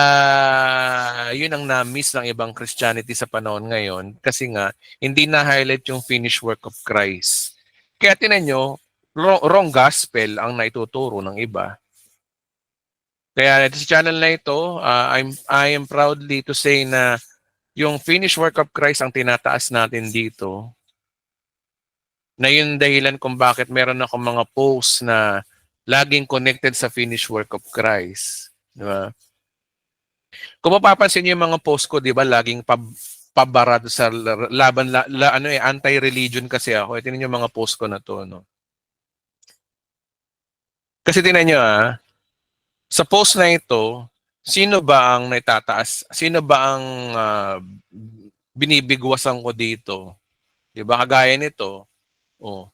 yun ang na-miss ng ibang Christianity sa panahon ngayon kasi nga hindi na-highlight yung finished work of Christ. Kaya tinan nyo, wrong gospel ang naituturo ng iba. Kaya sa channel na ito, I am proudly to say na yung finished work of Christ ang tinataas natin dito. Na yun dahilan kung bakit meron ako mga posts na laging connected sa finished work of Christ. Di ba? Kung mapapansin niyo yung mga post ko, 'di ba, laging pabarado sa laban anti-religion kasi ako. Tingnan niyo yung mga post ko na 'to, no. Kasi tingnan niyo sa post na ito, sino ba ang naitataas? Sino ba ang binibigwasan ko dito? 'Di ba kagaya nito? Oh.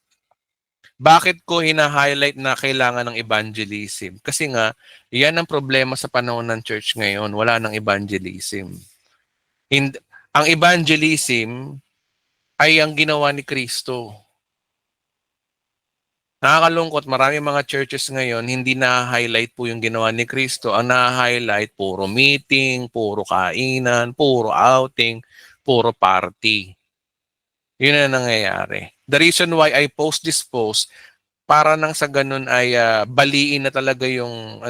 Bakit ko hina-highlight na kailangan ng evangelism? Kasi nga, yan ang problema sa panahon ng church ngayon. Wala ng evangelism. Ang evangelism ay ang ginawa ni Kristo. Nakakalungkot, marami mga churches ngayon, hindi na-highlight po yung ginawa ni Kristo. Ang na-highlight, puro meeting, puro kainan, puro outing, puro party. Yun ang nangyayari. The reason why I post this post, para nang sa ganun ay baliin na talaga yung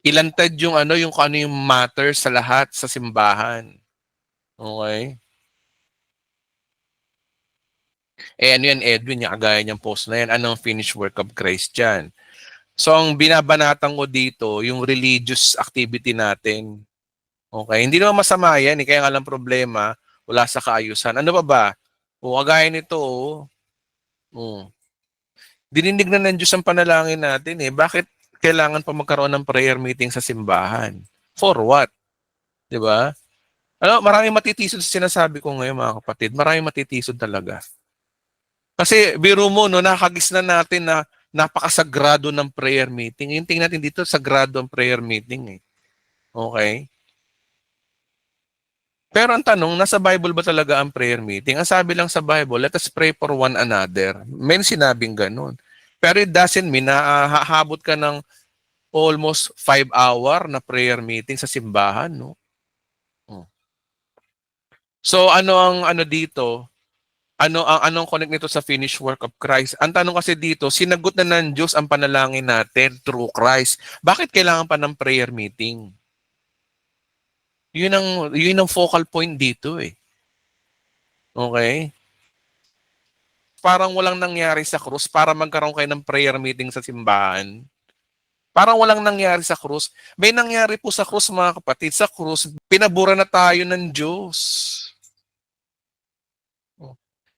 ilantad yung yung kung ano yung matter sa lahat sa simbahan. Okay? Ano yan, Edwin, yung kagaya niyang post na yan, anong finished work of Christ yan? So, ang binabanatan ko dito, yung religious activity natin. Okay? Hindi naman masama yan, kaya nga lang problema, wala sa kaayusan. Ano pa ba? O, kagaya nito, dininig na ng Diyos ang panalangin natin Bakit kailangan pa magkaroon ng prayer meeting sa simbahan? For what? 'Di ba? Maraming matitisod sa sinasabi ko ngayon, mga kapatid. Maraming matitisod talaga. Kasi biro mo, nakagisnan natin na napakasagrado ng prayer meeting. Yung tingnan natin dito, sagrado ang prayer meeting Okay? Pero ang tanong, nasa Bible ba talaga ang prayer meeting? Ang sabi lang sa Bible, let us pray for one another. May sinabing ganun. Pero it doesn't mean na hahabot ka ng almost 5 hour na prayer meeting sa simbahan, no? So ano ang dito? Anong connect nito sa finished work of Christ? Ang tanong kasi dito, sinagot na ng Diyos ang panalangin natin through Christ. Bakit kailangan pa ng prayer meeting? Yun ang focal point dito Okay? Parang walang nangyari sa krus para magkaroon kayo ng prayer meeting sa simbahan. Parang walang nangyari sa krus. May nangyari po sa krus, mga kapatid. Sa krus, pinabura na tayo ng Diyos.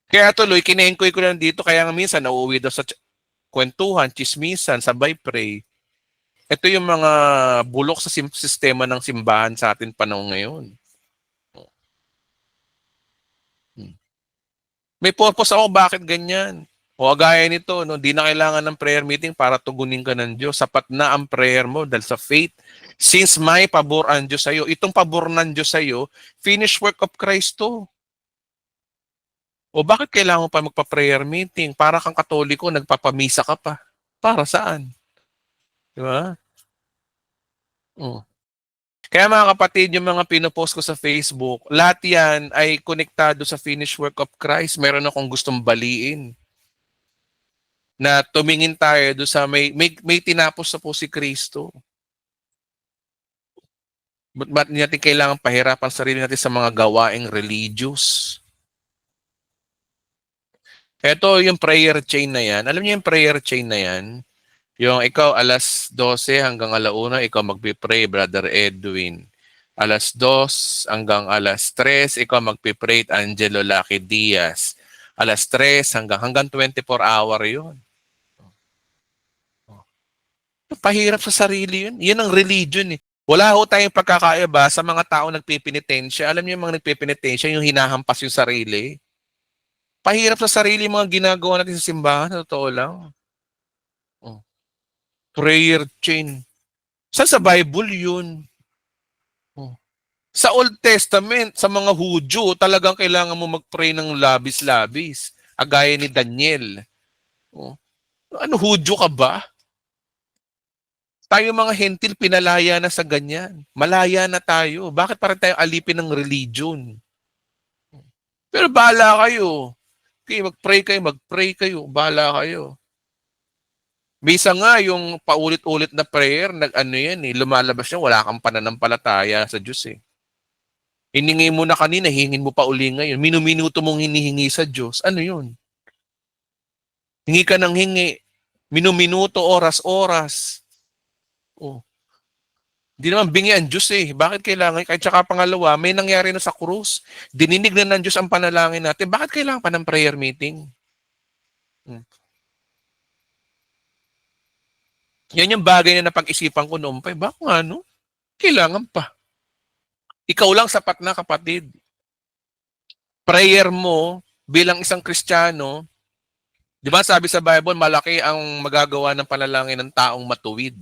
Kaya tuloy, kinengkoy ko lang dito. Kaya nga minsan, nauuwi daw sa kwentuhan, chismisan, sabay pray. Ito yung mga bulok sa sistema ng simbahan sa atin panahon ngayon. May purpose ako bakit ganyan. O gaya nito, di na kailangan ng prayer meeting para tugunin ka ng Diyos. Sapat na ang prayer mo dahil sa faith. Since may pabor ang Diyos sa'yo, itong pabor ng Diyos sa'yo, finished work of Christ to. O bakit kailangan mo pa magpa-prayer meeting? Para kang Katoliko, nagpapamisa ka pa. Para saan? Di ba? Kaya mga kapatid, yung mga pinopost ko sa Facebook, lahat yan ay konektado sa finished work of Christ. Meron akong gustong baliin. Na tumingin tayo doon sa may tinapos na po si Kristo. Ba't natin kailangan pahirapan sarili natin sa mga gawaing religious? Ito yung prayer chain na yan. Alam niyo yung prayer chain na yan? Yung ikaw alas 12 hanggang 1:00, ikaw magpipray, Brother Edwin. Alas 2 hanggang alas 3, ikaw magpipray, Angelo Lucky Diaz. Alas 3 hanggang 24 hour yun. Pahirap sa sarili yun. Yan ang religion Wala ho tayong pagkakaiba sa mga tao nagpipinitensya. Alam niyo yung mga nagpipinitensya, yung hinahampas yung sarili. Pahirap sa sarili yung mga ginagawa natin sa simbahan, totoo lang. Prayer chain. Sa Bible yun. Sa Old Testament, sa mga Hudyo, talagang kailangan mo mag-pray ng labis-labis. Agaya ni Daniel. Ano, Hudyo ka ba? Tayo mga hentil, pinalaya na sa ganyan. Malaya na tayo. Bakit parang tayo alipin ng religion? Pero bahala kayo. Okay, mag-pray kayo. Bahala kayo. Bisa nga yung paulit-ulit na prayer, nag-ano yan eh, lumalabas yan, wala kang pananampalataya sa Diyos eh. Hiningi mo na kanina, hingin mo pa uli ngayon. Minuminuto mong hinihingi sa Diyos. Ano yun? Hingi ka ng hingi. Minuminuto, oras-oras. Oh. Hindi naman bingi ang Diyos eh. Bakit kailangan? Kahit saka pangalawa, may nangyari na sa krus. Dininig na ng Diyos ang panalangin natin. Bakit kailangan pa ng prayer meeting? Hmm. Yan yung bagay na napag-isipan ko noon pa. Bakit nga no? Kailangan pa. Ikaw lang sapat na kapatid. Prayer mo bilang isang Kristiyano, di ba sabi sa Bible, malaki ang magagawa ng panalangin ng taong matuwid.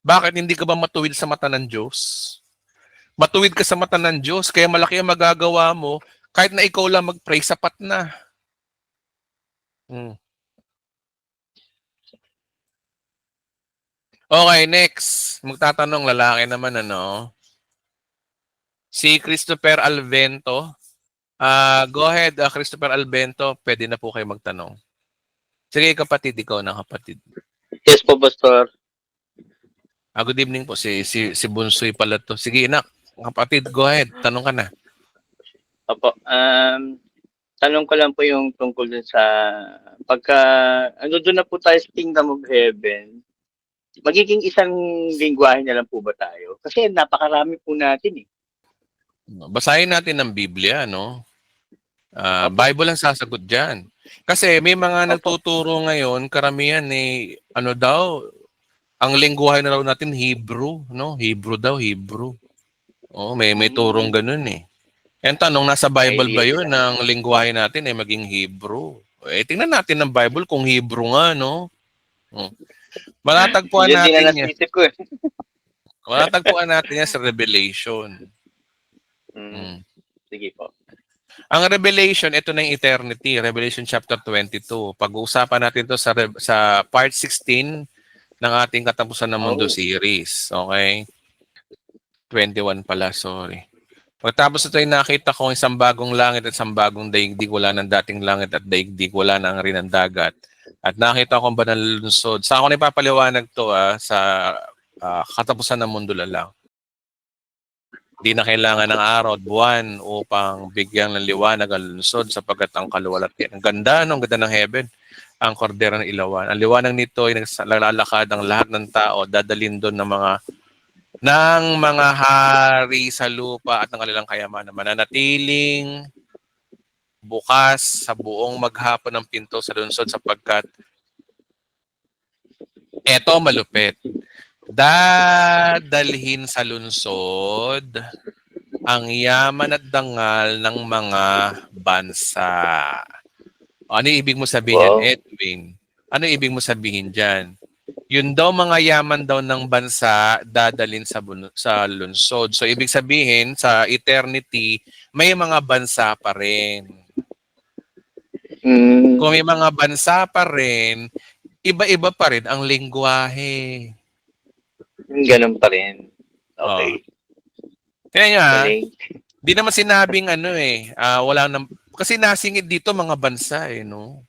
Bakit hindi ka ba matuwid sa mata ng Diyos? Matuwid ka sa mata ng Diyos, kaya malaki ang magagawa mo, kahit na ikaw lang mag-pray, sapat na. Okay, next. Magtatanong lalaki naman ano. Si Christopher Alvento. Go ahead, Christopher Alvento. Pwede na po kayo magtanong. Sige, kapatid, ikaw na kapatid. Yes po, Pastor. Good evening po. Si Bunsoy pala to. Sige, inak. Kapatid, go ahead. Tanong ka na. Opo. Tanong ko lang po yung tungkol dun sa pagka doon na po tayo sa Kingdom of Heaven, magiging isang lingwahe na lang po ba tayo? Kasi napakarami po natin eh. Basahin natin ng Biblia, no? Bible ang sasagot dyan. Kasi may mga nagtuturo ngayon, karamihan eh, ano daw, ang lingwahe na raw natin, Hebrew, no? Hebrew daw, Hebrew. Oh, may turong ganun eh. Ang tanong, nasa Bible ba yun, ang lingwahe natin ay maging Hebrew? Eh, tingnan natin ng Bible kung Hebrew nga, no? Matatagpuan natin yan. Matatagpuan natin yan sa Revelation. Sige po. Ang Revelation, ito na yung eternity. Revelation chapter 22. Pag-uusapan natin to sa part 16 ng ating Katapusan ng Mundo series. Okay? 21 pala, sorry. Pagtapos ito ay nakita ko isang bagong langit at isang bagong daigdig. Wala ng dating langit at daigdig. Wala na ang rin ng dagat. At nakita ko ang banal na lungsod. Sa ako na ipapaliwanag to sa Katapusan ng Mundo lang. Hindi na kailangan ng araw at buwan upang bigyan ng liwanag ang lungsod sapagkat ang kaluwalhatian. Ang ganda, no? Ang ganda ng heaven. Ang kordero ng ilawan. Ang liwanag nito ay naglalakad ang lahat ng tao. Dadalhin doon ng mga hari sa lupa at ng kanilang kayamanan. Mananatiling bukas sa buong maghapon ng pinto sa lungsod sapagkat eto malupit. Dadalhin sa lungsod ang yaman at dangal ng mga bansa. Ano ibig mo sabihin, Edwin? Ano ibig mo sabihin dyan? Yun daw mga yaman daw ng bansa dadalhin sa lungsod. So ibig sabihin sa eternity, may mga bansa pa rin. Kung may mga bansa pa rin, iba-iba pa rin ang lingwahe. Ganun pa rin. Okay. Kaya nga, di naman sinabing wala nang, kasi nasingit dito mga bansa no?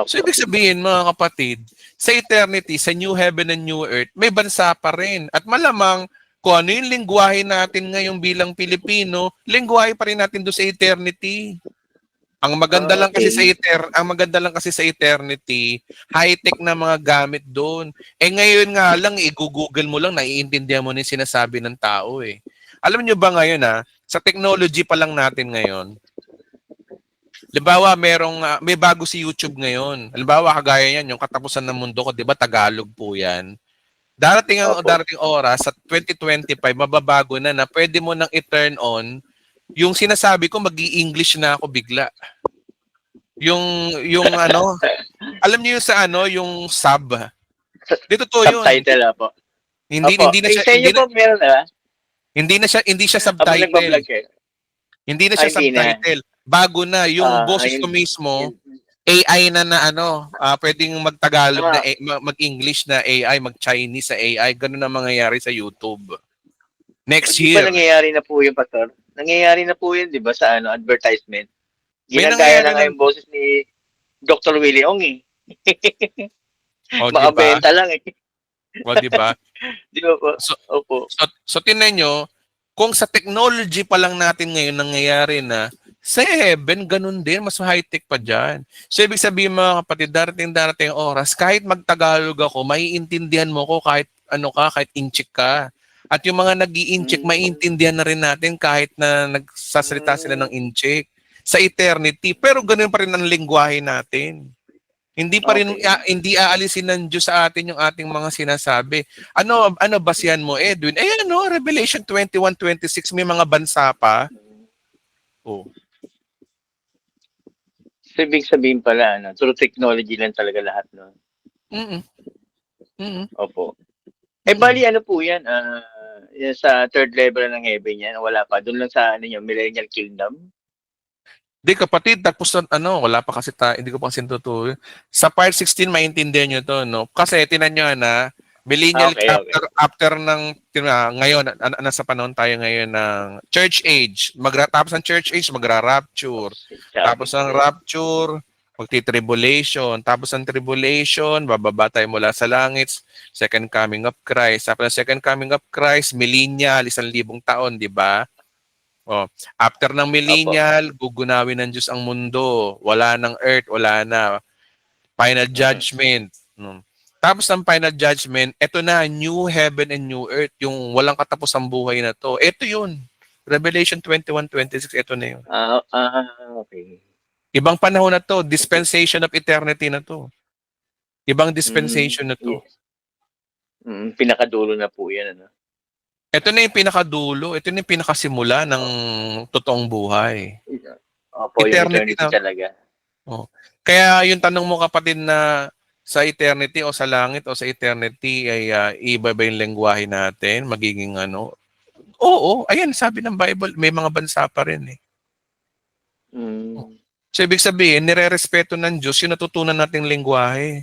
So ibig sabihin mga kapatid, sa eternity, sa new heaven and new earth, may bansa pa rin. At malamang, kung ano yung lingwahe natin ngayon bilang Pilipino, lingwahe pa rin natin doon sa eternity. Ang maganda lang kasi sa eternity, high-tech na mga gamit doon. Ngayon nga lang i-google mo lang, naiintindihan mo na yung sinasabi ng tao eh. Alam niyo ba ngayon sa technology pa lang natin ngayon, halimbawa may bago si YouTube ngayon. Halimbawa kagaya niyan, yung Katapusan ng Mundo ko, 'di ba Tagalog po 'yan. Darating oras sa 2025 mababago na pwede mo nang i-turn on yung sinasabi ko, magi-English na ako bigla. Yung alam niyo yung sub. Dito to yun. Subtitle po. Hindi na siya subtitle. Hindi na siya subtitle. Bago na yung boses ko mismo, AI na ano, pwedeng mag-Tagalog na Ah, mag-English na AI, mag-Chinese sa AI, ganun ang mangyayari sa YouTube. Next di ba year. nangyayari na po yung pastor? Nangyayari na po yun, di ba, sa advertisement? May Ginagaya nangyayari na nga ng yung boses ni Dr. Willie Ong eh. o di ba? Makabenta lang eh. O di ba? Di ba po? So, Opo. so tingnan nyo, kung sa technology pa lang natin ngayon nangyayari na, sa heaven, ganun din, mas high-tech pa dyan. So, ibig sabihin mga kapatid, darating oras, kahit magtagalog ako, maiintindihan mo ko kahit ano ka, kahit inchik ka. At yung mga nag inchik Mm, maiintindihan na rin natin kahit na nagsasalita sila ng mm, inchik sa eternity. Pero ganun pa rin ang lingwahe natin. Hindi pa rin okay. hindi aalisin ng Diyos sa atin yung ating mga sinasabi. Ano basihan mo, Edwin? Eh ano, Revelation 21:26 may mga bansa pa. Oh. So, ibig sabihin pala, through technology lang talaga lahat, no? Mm. Mm. Opo. Mm. Bali, ano po yan? Yan sa third level ng heaven yan. Wala pa. Doon lang sa, millennial kingdom. Di kapatid, tapos ano, wala pa kasi hindi ko pa kasi tutuloy. Sa part 16 maintindihan niyo to, no? Kasi tinan niyo na millennial Okay, okay. after ng ngayon nasa panahon tayo ngayon ng church age. Tapos ng church age magra-rapture. Sabi Tapos ko ng eh. rapture, magti-tribulation. Tapos ng tribulation, bababa tayo mula sa langit, second coming of Christ. Tapos ng second coming of Christ, millennial, 1,000 taon, di ba? Oh, after ng Opo. millennial, gugunawin ng Diyos ang mundo. Wala ng earth, wala na. Final Mm. judgment. Tapos ng final judgment, eto na, new heaven and new earth. Yung walang katapusang buhay na to. Ito yun. Revelation 21:26, ito na yun. Okay. Ibang panahon na to. Dispensation of eternity na to. Ibang Mm, dispensation na to. yes. Pinakadulo na po yan, Ito na yung pinakadulo. Ito na yung pinakasimula ng Oh, totoong buhay. opo, yung Eternity eternity na. talaga. Oh. Kaya yung tanong mo kapatid na sa eternity o sa langit o sa eternity ay iba ba yung lengguwahe natin? Magiging ano? Oo, ayan sabi ng Bible, may mga bansa pa rin eh. Mm, So ibig sabihin, nire-respeto ng Diyos yung natutunan nating lengguwahe.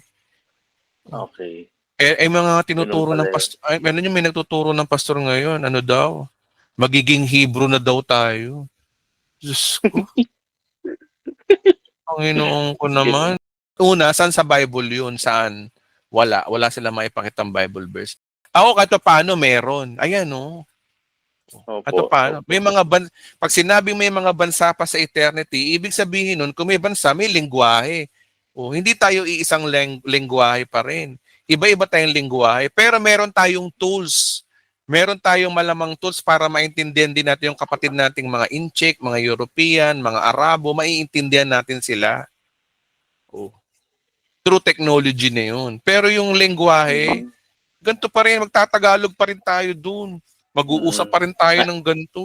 okay. Mga Ganun tinuturo ng pala yun. pastor, ano yung may nagtuturo ng pastor ngayon, ano daw? Magiging Hebrew na daw tayo. Diyos ko, Panginoon ko naman. Ganun. Una, saan sa Bible yun? Saan? Wala. Wala sila makipakitang Bible verse. Ako kahit paano meron. Ayan oh. Kahit Opo, paano. opo. Pag sinabing may mga bansa pa sa eternity, ibig sabihin nun, kung may bansa, may lingwahe. O, hindi tayo iisang lingwahe pa rin. Iba-iba tayong lingwahe. Pero meron tayong tools. Meron tayong malamang tools para maintindihan din natin yung kapatid nating mga Inchik, mga European, mga Arabo, maiintindihan natin sila. O, through technology na yun. Pero yung lengguwahe, Mm, ganito pa rin, magtatagalog pa rin tayo dun. Mag-uusap mm. pa rin tayo Ah, ng ganito.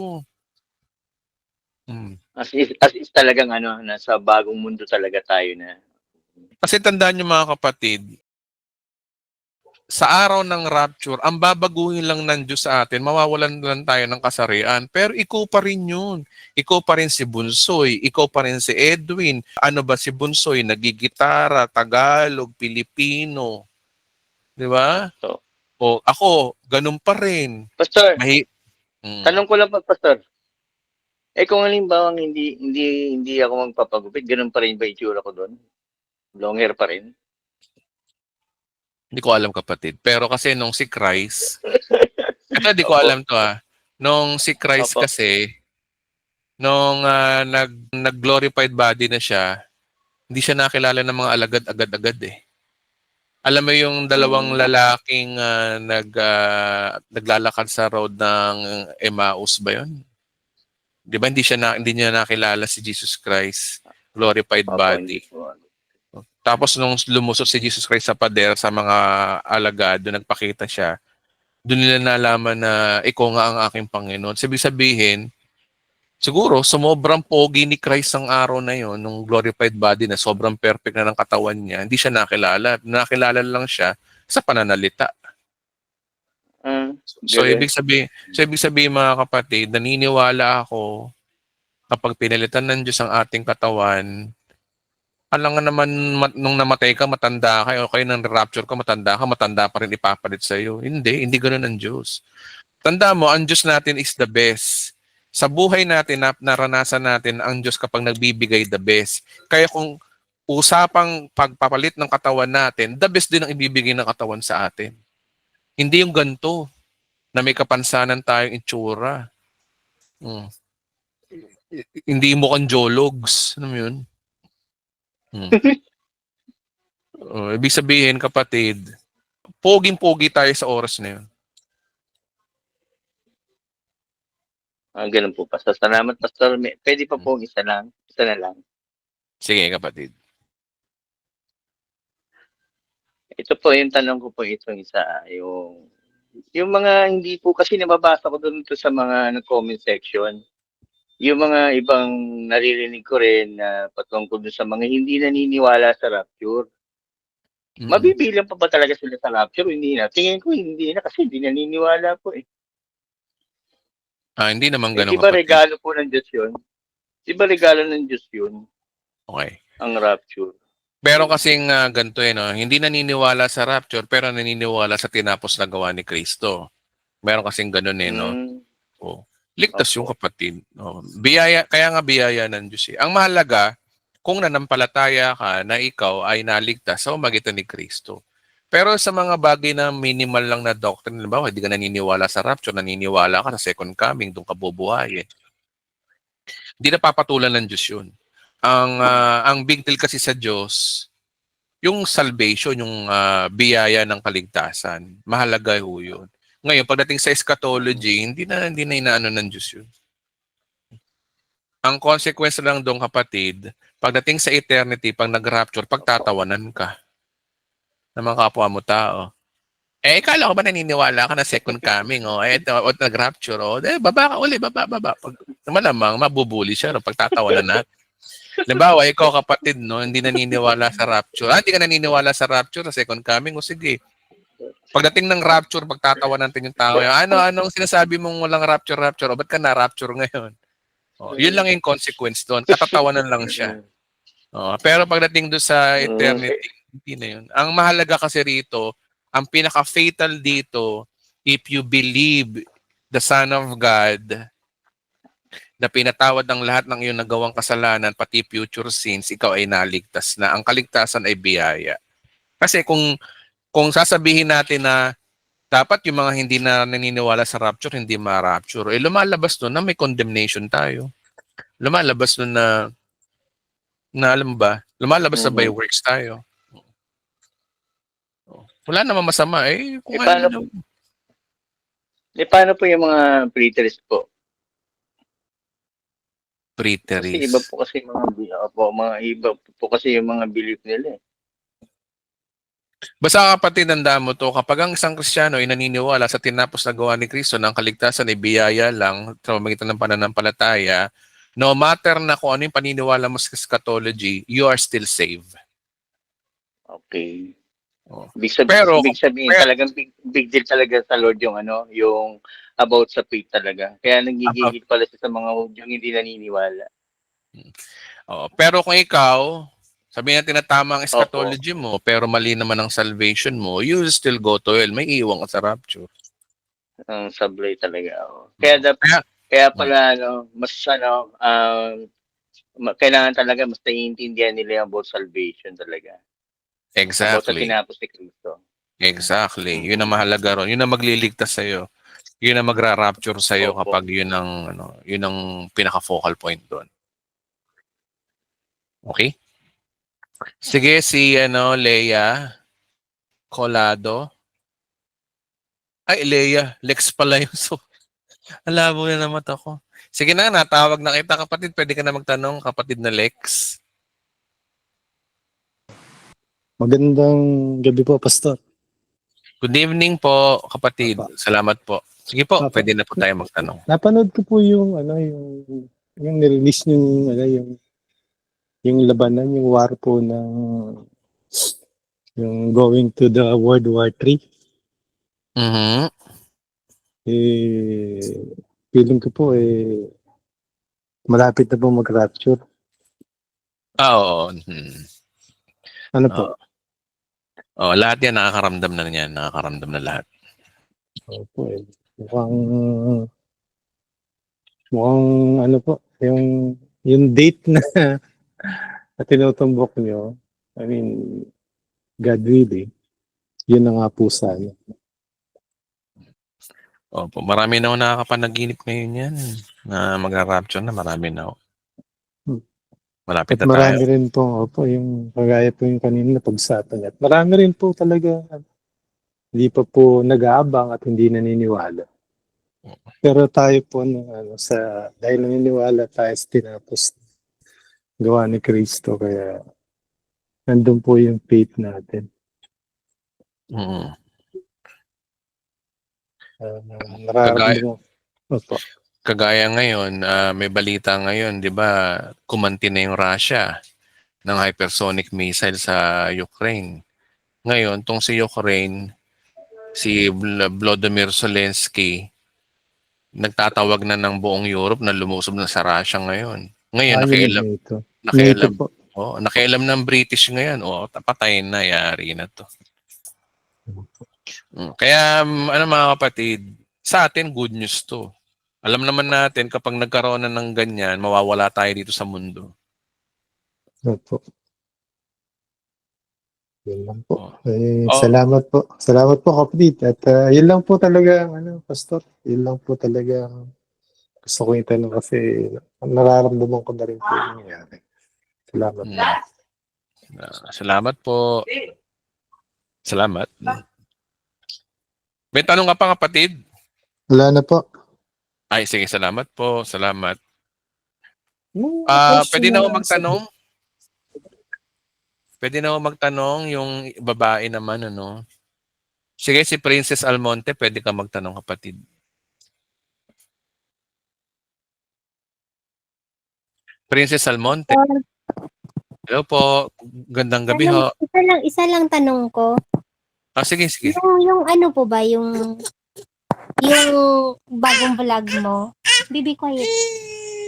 Hmm. as is talagang nasa bagong mundo talaga tayo na. Kasi tandaan nyo mga kapatid, sa araw ng rapture, ang babaguhin lang ng Diyos sa atin, mawawalan lang tayo ng kasarian. Pero ikaw pa rin yun. Ikaw pa rin si Bunsoy. Ikaw pa rin si Edwin. Ano ba si Bunsoy? Nagigitara, Tagalog, Pilipino. Di ba? So, O ako, ganun pa rin. Pastor, Mahi mm. tanong ko lang pa, Pastor. Kung halimbawa hindi ako magpapagupit, ganun pa rin ba itsura ko doon? Long hair pa rin? Hindi ko alam kapatid. Pero kasi nung si Christ, ito di ko Opo, alam to Nung si Christ opo. kasi, nung nag-glorified body na siya, hindi siya nakilala ng mga alagad agad-agad eh. Alam mo yung dalawang Mm, lalaking naglalakad sa road ng Emmaus ba yun? Di ba hindi niya nakilala si Jesus Christ, glorified opo, hindi body. po. Tapos nung lumusot si Jesus Christ sa pader sa mga alagad, doon nagpakita siya, doon nila nalaman na ikaw nga ang aking Panginoon. Sabi sabihin, siguro sumobrang pogi ni Christ ang araw na yon, nung glorified body na sobrang perfect na ng katawan niya, hindi siya nakilala. Nakilala lang siya sa pananalita. Galing. So ibig sabihin mga kapatid, naniniwala ako kapag pinalitan ng Diyos ang ating katawan, Alangan naman nung namatay ka, matanda ka, o kayo nang rapture ka, matanda pa rin ipapalit sa'yo. Hindi ganun ang Diyos. Tanda mo, ang Diyos natin is the best. Sa buhay natin, naranasan natin ang Diyos kapag nagbibigay the best. Kaya kung usapang pagpapalit ng katawan natin, the best din ang ibibigay ng katawan sa atin. Hindi yung ganito, na may kapansanan tayong itsura. Hmm. Hindi mo kang jologs. Ano mo yun? Ibig sabihin, kapatid, poging-pogi tayo sa oras na yun. Ganun po, Pastor. Salamat, Pastor. Pwede pa po isa lang. Isa na lang. Sige, kapatid. Ito po yung tanong ko po itong isa. Yung mga hindi po kasi nababasa ko doon sa mga comment section. Yung mga ibang naririnig ko rin na patungkol doon sa mga hindi naniniwala sa rapture. Mabibilang pa ba talaga sila sa rapture? Hindi na. Tingin ko hindi na kasi hindi naniniwala po eh. Hindi naman ganun, Di ba kapatid. regalo po ng Diyos yun? Di ba regalo ng Diyos yun? Okay. Ang rapture. Pero kasing ganito no? Hindi naniniwala sa rapture pero naniniwala sa tinapos na gawa ni Kristo. Meron kasing ganun no? Oh. Ligtas yung kapatid. Oh. Biyaya, kaya nga biyaya ng Diyos. Ang mahalaga, kung nanampalataya ka na ikaw ay naligtas sa magitan ni Kristo. Pero sa mga bagay na minimal lang na doctrine, halimbawa, hindi ka naniniwala sa rapture, naniniwala ka sa second coming, doon ka bubuhayin. Hindi napapatulan ng Diyos yun. Ang big deal kasi sa Diyos, yung salvation, yung biyaya ng kaligtasan, mahalaga ho yun. Ngayon, pagdating sa eschatology, hindi na inaano ng Diyos yun. Ang consequence lang doon, kapatid, pagdating sa eternity, pag nag-rapture, pagtatawanan ka ng mga kapwa mo tao. Kala ko ba naniniwala ka na second coming, o nag-rapture, baba ka uli, baba. Pag, malamang, mabubuli siya, pagtatawanan natin. Halimbawa, ikaw kapatid, hindi naniniwala sa rapture. Hindi ka naniniwala sa rapture, sa second coming, o sige. Pagdating ng rapture, pagtatawanan natin yung tao. Anong sinasabi mong walang rapture? O ba't ka na-rapture ngayon? Yun lang yung consequence doon. Katatawanan lang siya. Pero pagdating doon sa eternity, hindi na yun. Ang mahalaga kasi rito, ang pinaka-fatal dito, if you believe the Son of God, na pinatawad ng lahat ng iyong nagawang kasalanan, pati future sins, ikaw ay naligtas na. Ang kaligtasan ay biyaya. Kasi kung sasabihin natin na dapat yung mga hindi na naniniwala sa rapture, hindi ma-rapture, lumalabas doon na may condemnation tayo. Lumalabas doon na alam ba, lumalabas na by works tayo. Wala namang masama kung paano po yung mga preterist po? Preterist. Kasi iba po kasi mga iba po kasi yung mga belief nila eh. Basta kapatid, tandaan mo to, kapag ang isang Kristiyano ay naniniwala sa tinapos na gawa ni Kristo na ang kaligtasan ay biyaya lang sa pamamagitan ng pananampalataya, no matter na kung ano yung paniniwala mo sa eschatology, you are still saved. Okay. Big sabihin talagang big deal talaga sa Lord yung yung about sa faith talaga. Kaya nagigigil pala siya sa mga Hudyong hindi naniniwala. Pero kung ikaw, sabihin natin na tama ang eschatology mo, pero mali naman ang salvation mo, you still go to hell. May iwan ka sa rapture. Ang sablay talaga. Kaya pala mas kailangan talaga mas naiintindihan nila yung about salvation talaga. Exactly. About sa tinapos ni Kristo. Exactly. Yun ang mahalaga ron. Yun ang magliligtas sa'yo. Yun ang magra-rapture sa'yo kapag yun ang pinaka-focal point doon. Okay? Sige, si Leia Colado. Ay, Leia. Lex pala yun. So, alabo na naman ako. Sige na, natawag na kita, kapatid. Pwede ka na magtanong, kapatid na Lex. Magandang gabi po, Pastor. Good evening po, kapatid. Salamat po. Sige po, pwede na po tayo magtanong. Napanood ko po yung nirelease yung labanan, yung war po ng yung going to the World War III. Feeling ko po malapit na po mag-rapture. Oo. Ano po? Oo. Oh, lahat yan nakakaramdam na niyan, nakakaramdam na lahat. Opo, eh. Mukhang ano po, yung date na, na tinutumbok nyo, I mean, God willing, yun na nga po sana. Opo, marami na ako nakakapanaginip ngayon yan na magra-rapture na, marami na ako. Malapit At na tayo. marami rin po, opo, yung kagaya po yung kanina na pag-usapan at marami rin po talaga, hindi pa po nag-aabang at hindi naniniwala. Pero tayo po, dahil naniniwala tayo sa tinapos gawa ni Kristo, kaya nandun po yung faith natin. Mm. Kagaya, Nararamdaman. Opo. kagaya ngayon, may balita ngayon, 'di ba? Kumanti na yung Russia ng hypersonic missile sa Ukraine. Ngayon, tong si Ukraine, si Volodymyr Zelensky, nagtatawag na ng buong Europe na lumusob na sa Russia ngayon. Ngayon, Narinig na ito. Nito nakialam, po. nakialam ng British ngayon. Patayin na, yari na to. Kaya, ano mga kapatid, sa atin, good news to. Alam naman natin, kapag nagkaroon na ng ganyan, mawawala tayo dito sa mundo. Opo. Yun lang po. Oh. Salamat po. Salamat po, kapatid. At yun lang po talaga, Pastor. Yun lang po talaga gusto ko itanong kasi nararamdaman ko na rin po yung nangyari. Salamat po. Salamat po. Salamat. May tanong ka pa, kapatid? Wala na po. Ay, sige, salamat po. Salamat. Question Pwede na na ako lang, magtanong? Pwede na ako magtanong yung babae naman, ano? Sige, si Princess Almonte, pwede ka magtanong, kapatid. Princess Almonte. Hello po. Gandang gabi ho. Isa lang tanong ko. Sige, sige. Yung ano po ba, yung bagong vlog mo? Bibi, quiet.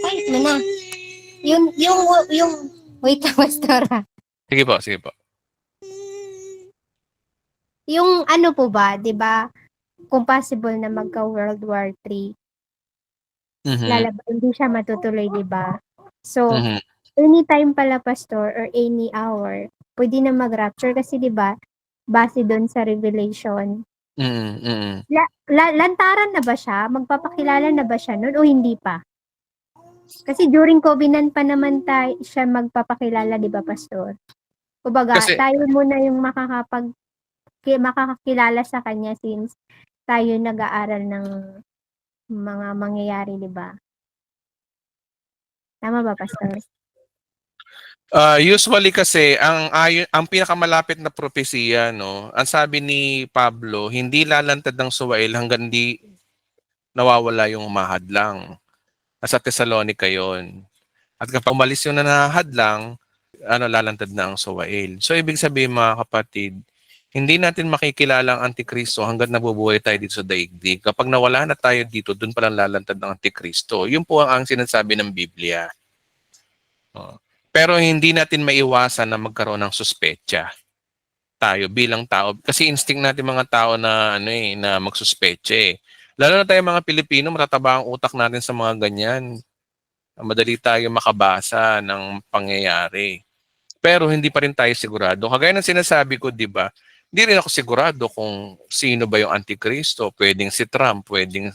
Quiet mo na. Wait lang, Pastora. Sige po, sige po. Yung ano po ba, di ba, kung possible na magka World War III, hindi siya matutuloy, di ba? So, anytime pala, Pastor, or any hour, pwede na mag-rapture kasi, di ba, base doon sa Revelation. Lantaran na ba siya? Magpapakilala na ba siya noon o hindi pa? Kasi during Covenant pa naman siya magpapakilala, di ba, Pastor? Kumbaga, tayo muna yung makakakilala sa kanya since tayo nag-aaral ng mga mangyayari, di ba? Tama ba, Pastor? Usually kasi ang pinakamalapit na propesiya, no, ang sabi ni Pablo, hindi lalantad ng suwail hanggang hindi nawawala yung mahadlang. Sa Thessalonica yon. At kapag umalis yung nanahadlang, lalantad na ang suwail. So ibig sabihin, mga kapatid, hindi natin makikilala ang Antikristo hanggang nabubuhay tayo dito sa daigdig. Kapag nawala na tayo dito, doon pa lang lalantad ng Antikristo. Yun po ang sinasabi ng Biblia. Pero hindi natin maiwasan na magkaroon ng suspecha tayo bilang tao. Kasi instinct natin mga tao na na magsuspecha eh. Lalo na tayo mga Pilipino, matataba ang utak natin sa mga ganyan. Madali tayo makabasa ng pangyayari. Pero hindi pa rin tayo sigurado. Kagaya ng sinasabi ko, di ba? Hindi rin ako sigurado kung sino ba yung Antikristo. Pwedeng si Trump, pwedeng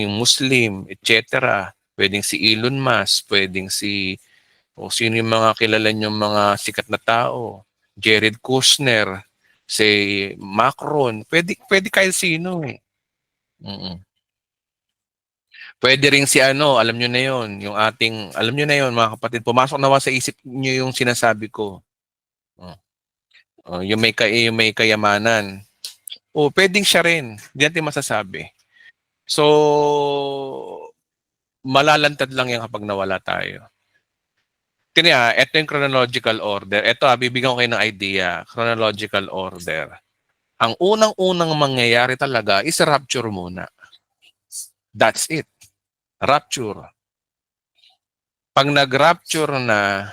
yung Muslim, etc. Pwedeng si Elon Musk, pwedeng o sino yung mga kilala niyong mga sikat na tao. Jared Kushner, si Macron. Pwede kahit sino eh. Pwede rin si alam nyo na yon, alam nyo na yon mga kapatid, pumasok nawa sa isip nyo yung sinasabi ko. Yung may kayamanan. Pwedeng siya rin. Hindi natin masasabi. So, malalantad lang yan kapag nawala tayo. Ito yung chronological order. Ito, bibigyan ko kayo ng idea. Chronological order. Ang unang-unang mangyayari talaga is rapture muna. That's it. Rapture. Pag nag-rapture na,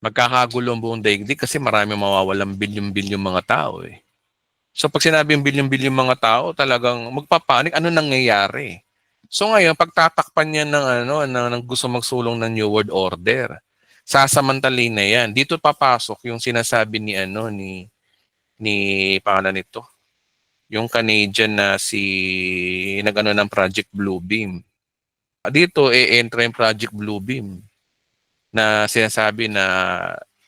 magkakagulo ang buong daigdig kasi marami mawawalang bilyon-bilyon mga tao eh. So pag sinabing bilyon-bilyon mga tao, talagang magpapanik, ano nangyayari? So ngayon, pagtatakpan niya ng gusto magsulong ng New World Order, sasamantalin na yan. Dito papasok yung sinasabi ni pangalan nito, yung Canadian na nag-ano ng Project Bluebeam. Dito, entra yung Project Bluebeam na sinasabi na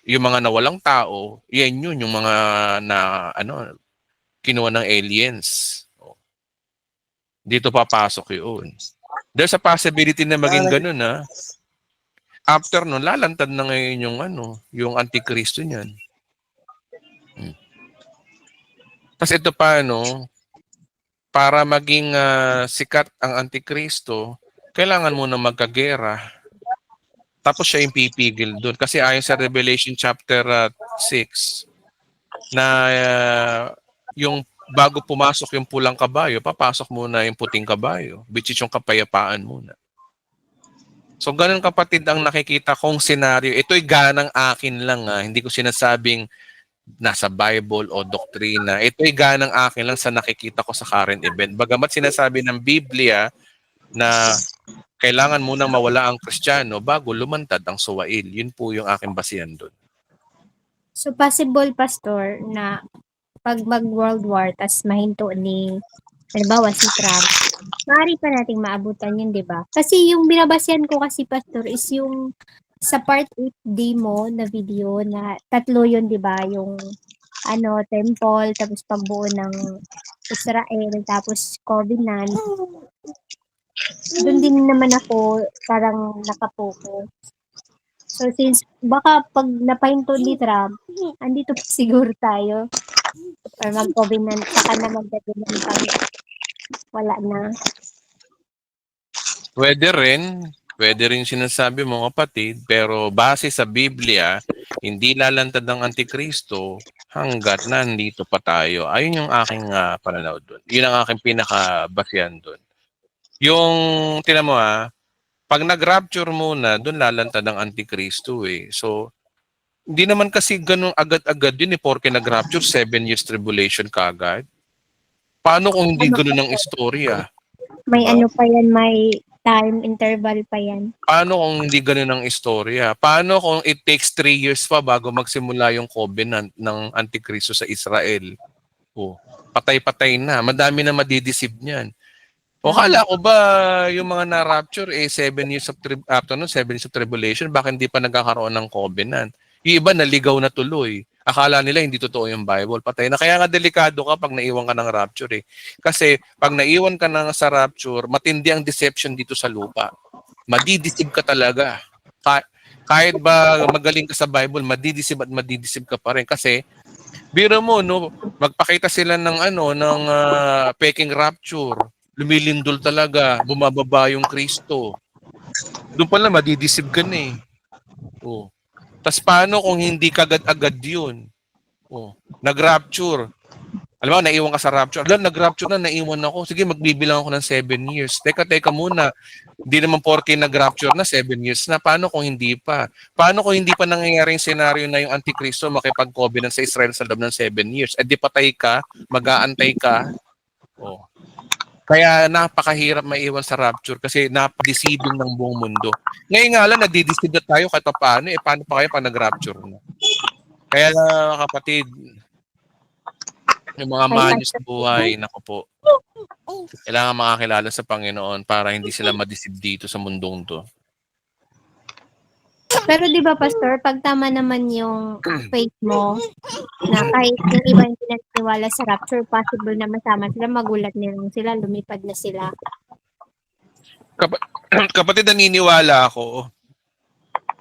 yung mga nawalang tao, yun yung mga kinuha ng aliens. Dito papasok yun. There's a possibility na maging ganun ha. After nun, lalantad na ngayon yung Antikristo niyan. Tapos ito pa, para maging sikat ang Antikristo, kailangan mo na magkagera. Tapos siya yung pipigil doon. Kasi ayon sa Revelation chapter 6, na yung bago pumasok yung pulang kabayo, papasok muna yung puting kabayo, which is yung kapayapaan muna. So ganun kapatid ang nakikita kong senaryo. Ito'y ganang akin lang hindi ko sinasabing nasa Bible o doktrina. Ito'y ganang akin lang sa nakikita ko sa current event. Bagamat sinasabi ng Biblia na kailangan munang mawala ang Kristiyano bago lumantad ang suwail. Yun po yung aking basihan doon. So, possible, Pastor, na pag mag-World War, tas mahinto halimbawa si Trump, maaari pa nating maabutan yun, di ba? Kasi yung binabasyan ko kasi, Pastor, is yung sa part 8 demo na video na 3 yun, di ba? Yung temple, tapos pagbuo ng Israel, tapos Covenant. Doon din naman ako parang nakapokus. So since baka pag napahinto ni Trump, andito pa siguro tayo. Or mag-covenant, saka na magdadinan tayo. Wala na. Pwede rin sinasabi mo kapatid, pero base sa Biblia, hindi lalantad ang Antikristo hanggat nandito pa tayo. Ayun yung aking pananaw doon. Yun ang aking pinakabasihan doon. Yung, tinan mo pag nag-rapture muna, doon lalantad ang Antikristo eh. So, hindi naman kasi ganun agad-agad yun porke nag-rapture, 7 years tribulation kaagad. Paano kung hindi ganun ang istorya? May Diba? pa yan, may time interval pa yan. Paano kung hindi ganun ang istorya? Paano kung it takes 3 years pa bago magsimula yung covenant ng Antikristo sa Israel? Patay-patay na. Madami na madideceive niyan. O kala ko ba yung mga na-rapture 7 years of 7 years of tribulation, baka hindi pa nagkakaroon ng covenant? Yung iba naligaw na tuloy. Akala nila hindi totoo yung Bible. Patay na. Kaya nga delikado ka pag naiwan ka ng rapture eh. Kasi pag naiwan ka na sa rapture, matindi ang deception dito sa lupa. Madideceive ka talaga. Kahit ba magaling ka sa Bible, madideceive ka pa rin. Kasi biro mo, magpakita sila ng peking rapture. Lumilindol talaga, bumababa yung Kristo. Doon pala madideceive ka na eh. Tas paano kung hindi kagad-agad yun? Nag-rapture. Alam mo, naiwan ka sa rapture. Nag-rapture na, naiwan ako. Sige, magbibilang ako ng 7 years. Teka muna. Hindi naman porke nag-rapture na, 7 years na. Paano kung hindi pa? Paano kung hindi pa nangyayari yung senaryo na yung Antikristo makipag-covenant sa Israel sa loob ng 7 years? Di patay ka, mag-aantay ka. Kaya napakahirap maiwan sa rapture kasi napaka-deceiving ng buong mundo. Ngayon nga lang, nadideceive na tayo kahit paano. Paano pa kayo pag nag-rapture na? Kaya kapatid, yung mga mahal nyo sa buhay, naku po, kailangan makakilala sa Panginoon para hindi sila ma-deceive dito sa mundong to. Pero di ba, Pastor, pag tama naman yung faith mo, na kahit yung iba hindi nagtiwala sa rapture, possible na masama sila, magulat nilang sila, lumipad na sila. Kapatid, naniniwala ako.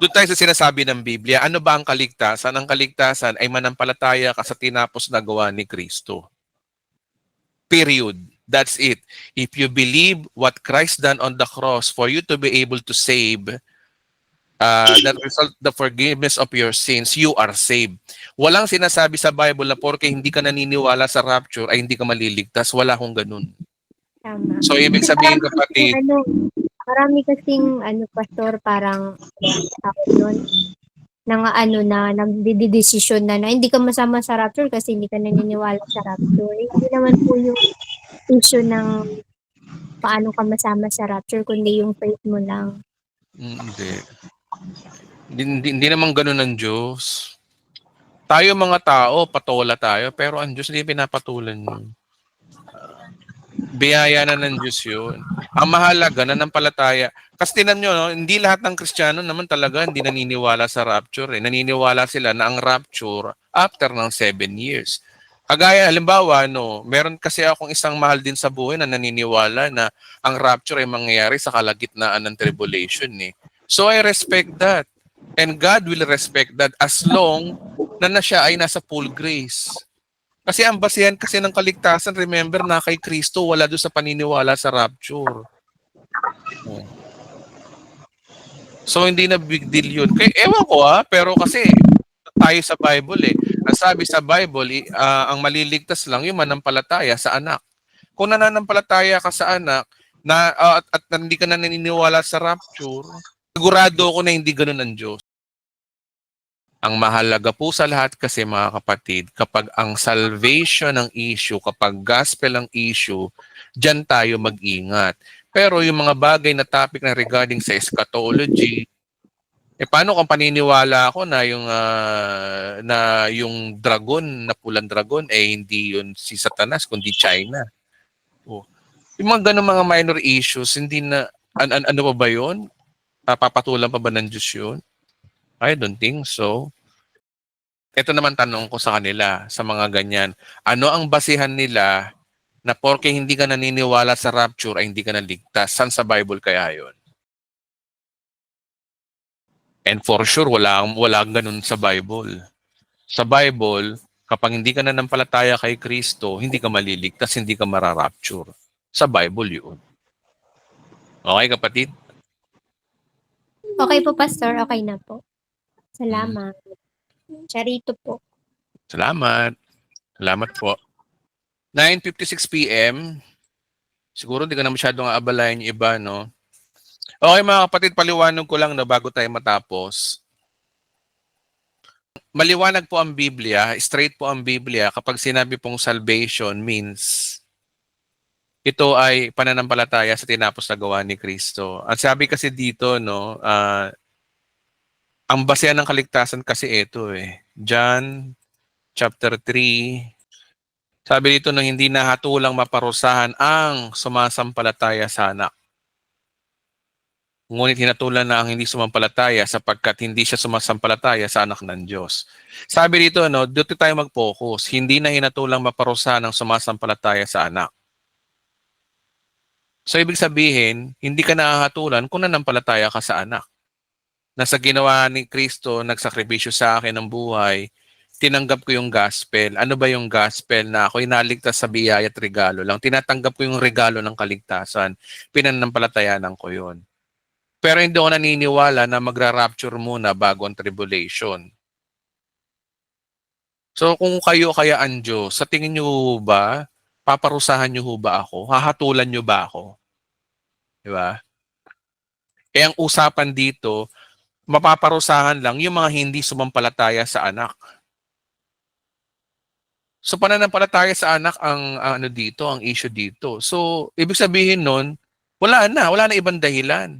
Doon tayo sa sinasabi ng Biblia, ano ba ang kaligtasan? Ang kaligtasan ay manampalataya ka sa tinapos na gawa ni Kristo. Period. That's it. If you believe what Christ done on the cross for you to be able to save, that result the forgiveness of your sins, you are saved. Walang sinasabi sa Bible na porke hindi ka naniniwala sa rapture ay hindi ka maliligtas. Wala akong ganun. Tama. So, ibig sabihin kapatid, Marami kasing, Pastor, parang, na nagdedesisyon na hindi ka masama sa rapture kasi hindi ka naniniwala sa rapture. Hindi naman po yung issue ng paano ka masama sa rapture, kundi yung faith mo lang. Hindi. Hindi naman ganun ang Diyos. Tayo mga tao, patola tayo, pero ang Diyos hindi pinapatulan yun. Biyaya na ng Diyos yun. Ang mahalaga, nananampalataya. Kasi tinan nyo, no, hindi lahat ng Kristiyano naman talaga hindi naniniwala sa rapture. Naniniwala sila na ang rapture after ng 7 years. Kagaya, halimbawa, no, meron kasi akong isang mahal din sa buhay na naniniwala na ang rapture ay mangyayari sa kalagitnaan ng tribulation. So I respect that. And God will respect that as long na siya ay nasa full grace. Kasi ang basihan kasi ng kaligtasan, remember na kay Kristo, wala doon sa paniniwala sa rapture. So hindi na big deal yun. Kaya ewan ko pero kasi tayo sa Bible Ang sabi sa Bible, ang maliligtas lang yung manampalataya sa anak. Kung nananampalataya ka sa anak, at hindi ka na naniniwala sa rapture, sigurado ako na hindi ganun ang Diyos. Ang mahalaga po sa lahat kasi mga kapatid, kapag ang salvation ang issue, kapag gospel ang issue, dyan tayo mag-ingat. Pero yung mga bagay na topic na regarding sa eschatology, paano kung paniniwala ako na yung dragon, na pulang dragon, hindi yun si Satanas, kundi China. Yung mga ganun mga minor issues, hindi na, ano pa ba yun? Papatulan pa ba ng Diyos yun? I don't think so. Ito naman tanong ko sa kanila, sa mga ganyan. Ano ang basihan nila na porke hindi ka naniniwala sa rapture ay hindi ka naligtas? Saan sa Bible kaya yun? And for sure, wala ganun sa Bible. Sa Bible, kapag hindi ka nanampalataya kay Kristo, hindi ka maliligtas, hindi ka mararapture. Sa Bible yun. Okay, kapatid? Okay po, Pastor. Okay na po. Salamat. Charito po. Salamat. Salamat po. 9:56 p.m. Siguro hindi ka na masyadong aabalayan yung iba, no? Okay mga kapatid, paliwanag ko lang na bago tayo matapos. Maliwanag po ang Biblia, straight po ang Biblia kapag sinabi pong salvation means ito ay pananampalataya sa tinapos na gawa ni Kristo. At sabi kasi dito, no, ang basehan ng kaligtasan kasi ito John chapter 3. Sabi dito na hindi nahatulang maparusahan ang sumasampalataya sa anak. Ngunit hinatulan na ang hindi sumampalataya sapagkat hindi siya sumasampalataya sa anak ng Diyos. Sabi dito, no, dito tayo mag-focus. Hindi na hinatulang maparusahan ang sumasampalataya sa anak. So, ibig sabihin, hindi ka nakahatulan kung nanampalataya ka sa anak. Na sa ginawa ni Kristo, nagsakripisyo sa akin ng buhay, tinanggap ko yung gospel. Ano ba yung gospel? Na ako'y naligtas sa biyaya at regalo lang. Tinatanggap ko yung regalo ng kaligtasan. Pinanampalatayanan ko yun. Pero hindi ako naniniwala na magra-rapture muna bago ang tribulation. So kung kayo kaya ang Diyos, sa tingin nyo ba, paparusahan nyo ba ako? Hahatulan nyo ba ako? Di ba? Ang usapan dito, mapaparusahan lang yung mga hindi sumampalataya sa anak. So pananampalataya sa anak ang dito, ang issue dito. So ibig sabihin nun, wala na ibang dahilan.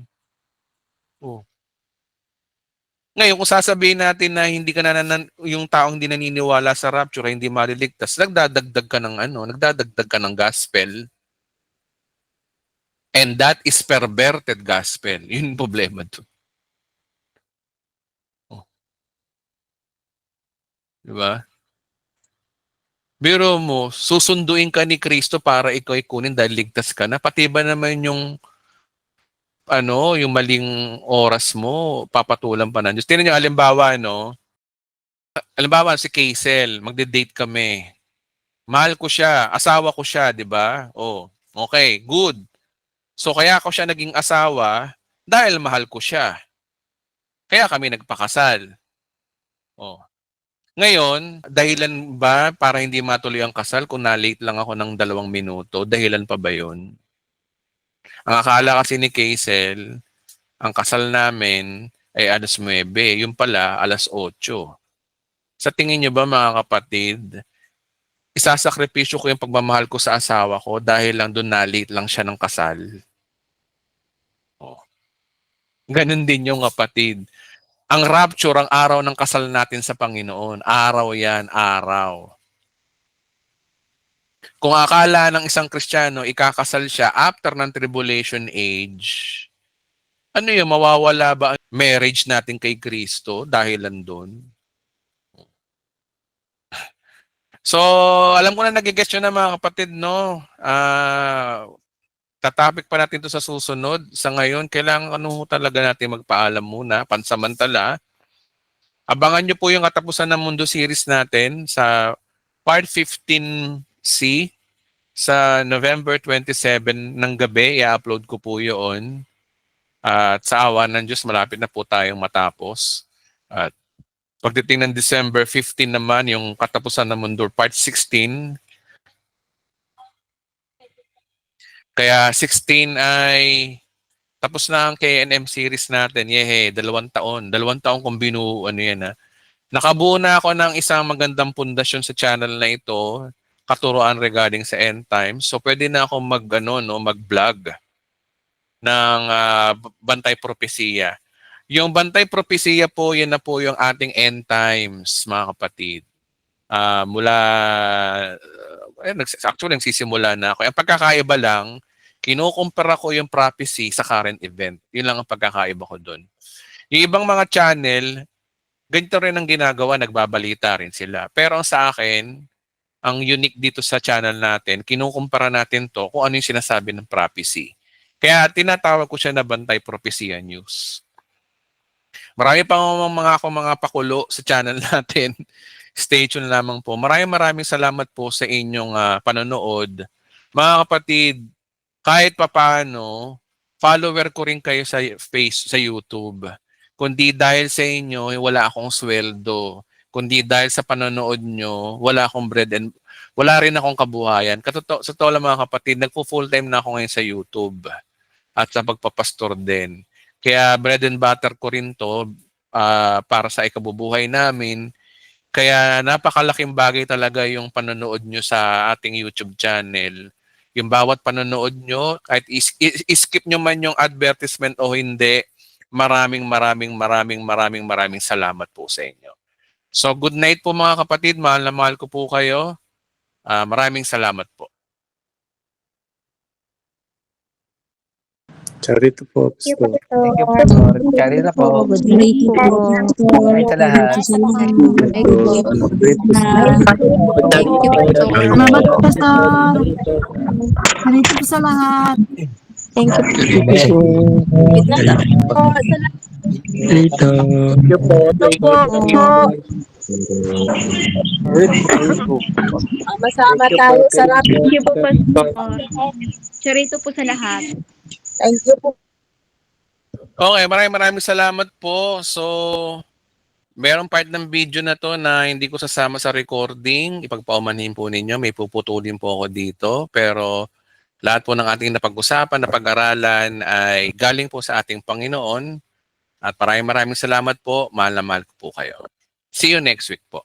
Ngayon, kung sasabihin natin na hindi ka yung taong hindi naniniwala sa rapture ay hindi maliligtas, nagdadagdag ka ng gospel. And that is perverted gospel. Yun yung problema to. Diba? Biro mo, susunduin ka ni Kristo para ikaw ay kunin dahil ligtas ka na. Pati ba naman yung yung maling oras mo, papatulan pa ng Diyos. Tingnan niyo, halimbawa si Kaisel, magde-date kami. Mahal ko siya, asawa ko siya, di ba? Okay, good. So kaya ako siya naging asawa dahil mahal ko siya. Kaya kami nagpakasal. Ngayon, dahilan ba para hindi matuloy ang kasal kung na-late lang ako ng 2 minuto? Dahilan pa ba yun? Ang akala kasi ni Kaisel, ang kasal namin, ay alas 9. Yung pala, alas 8. Sa tingin niyo ba mga kapatid, isasakripisyo ko yung pagmamahal ko sa asawa ko dahil lang doon na-late lang siya ng kasal? Oh. Ganun din yung kapatid. Ang rapture, ang araw ng kasal natin sa Panginoon. Araw yan, araw. Kung akala ng isang Kristiyano, ikakasal siya after ng tribulation age, ano yun, mawawala ba ang marriage natin kay Kristo dahilan doon? So, alam ko na nagigets nyo na mga kapatid, no? Tatapik pa natin to sa susunod. Sa ngayon, kailangan talaga natin magpaalam muna, pansamantala. Abangan nyo po yung katapusan ng mundo series natin sa part 15C sa November 27 ng gabi. I-upload ko po yun. At sa awa ng Diyos, malapit na po tayong matapos. At pagdating ng December 15 naman, yung katapusan ng mundo, part 16. Kaya 16 ay tapos na ang KNM series natin. Yehe, 2 taon. 2 taon kung binuo, Nakabuo na ako ng isang magandang pundasyon sa channel na ito, katuruan regarding sa end times. So pwede na ako mag-vlog ng Bantay Propesiya. Yung Bantay Propesiya po, yan na po yung ating end times, mga kapatid. Actually, nagsisimula na ako. Ang pagkakaiba lang, kinukumpara ko yung prophecy sa current event. Yun lang ang pagkakaiba ko doon. Yung ibang mga channel, ganito rin ang ginagawa, nagbabalita rin sila. Pero sa akin, ang unique dito sa channel natin, kinukumpara natin to kung ano yung sinasabi ng prophecy. Kaya tinatawag ko siya na Bantay Propesya News. Marami pang mga pakulo sa channel natin. Stay tuned lamang po. Maraming salamat po sa inyong panonood. Mga kapatid, kahit papaano, follower ko rin kayo sa YouTube. Kundi dahil sa inyo, wala akong sweldo. Kundi dahil sa panonood nyo, wala akong wala rin akong kabuhayan. Sa totoo lang mga kapatid, nagpo-full time na ako ngayon sa YouTube at sa pagpapastor din. Kaya bread and butter ko rin to para sa ikabubuhay namin. Kaya napakalaking bagay talaga yung panonood nyo sa ating YouTube channel. Yung bawat panonood nyo, kahit skip nyo man yung advertisement o hindi, maraming salamat po sa inyo. So good night po mga kapatid, mahal na mahal ko po kayo. Maraming salamat po. Charito po, Thank you, Pastor. Thank you, Pastor. Pastor. Karina po. Bye sa lahat. Salamat po sa Narito po sa lahat. Thank you. Masama tayo sa lahat. Thank you po, Pastor. Charito po sa lahat. Thank you po. Okay, maraming salamat po. So, merong part ng video na to na hindi ko sasama sa recording. Ipagpaumanhin po ninyo. May puputulin po ako dito. Pero lahat po ng ating napag-usapan, napag-aralan ay galing po sa ating Panginoon. At maraming salamat po. Mahal na mahal ko po kayo. See you next week po.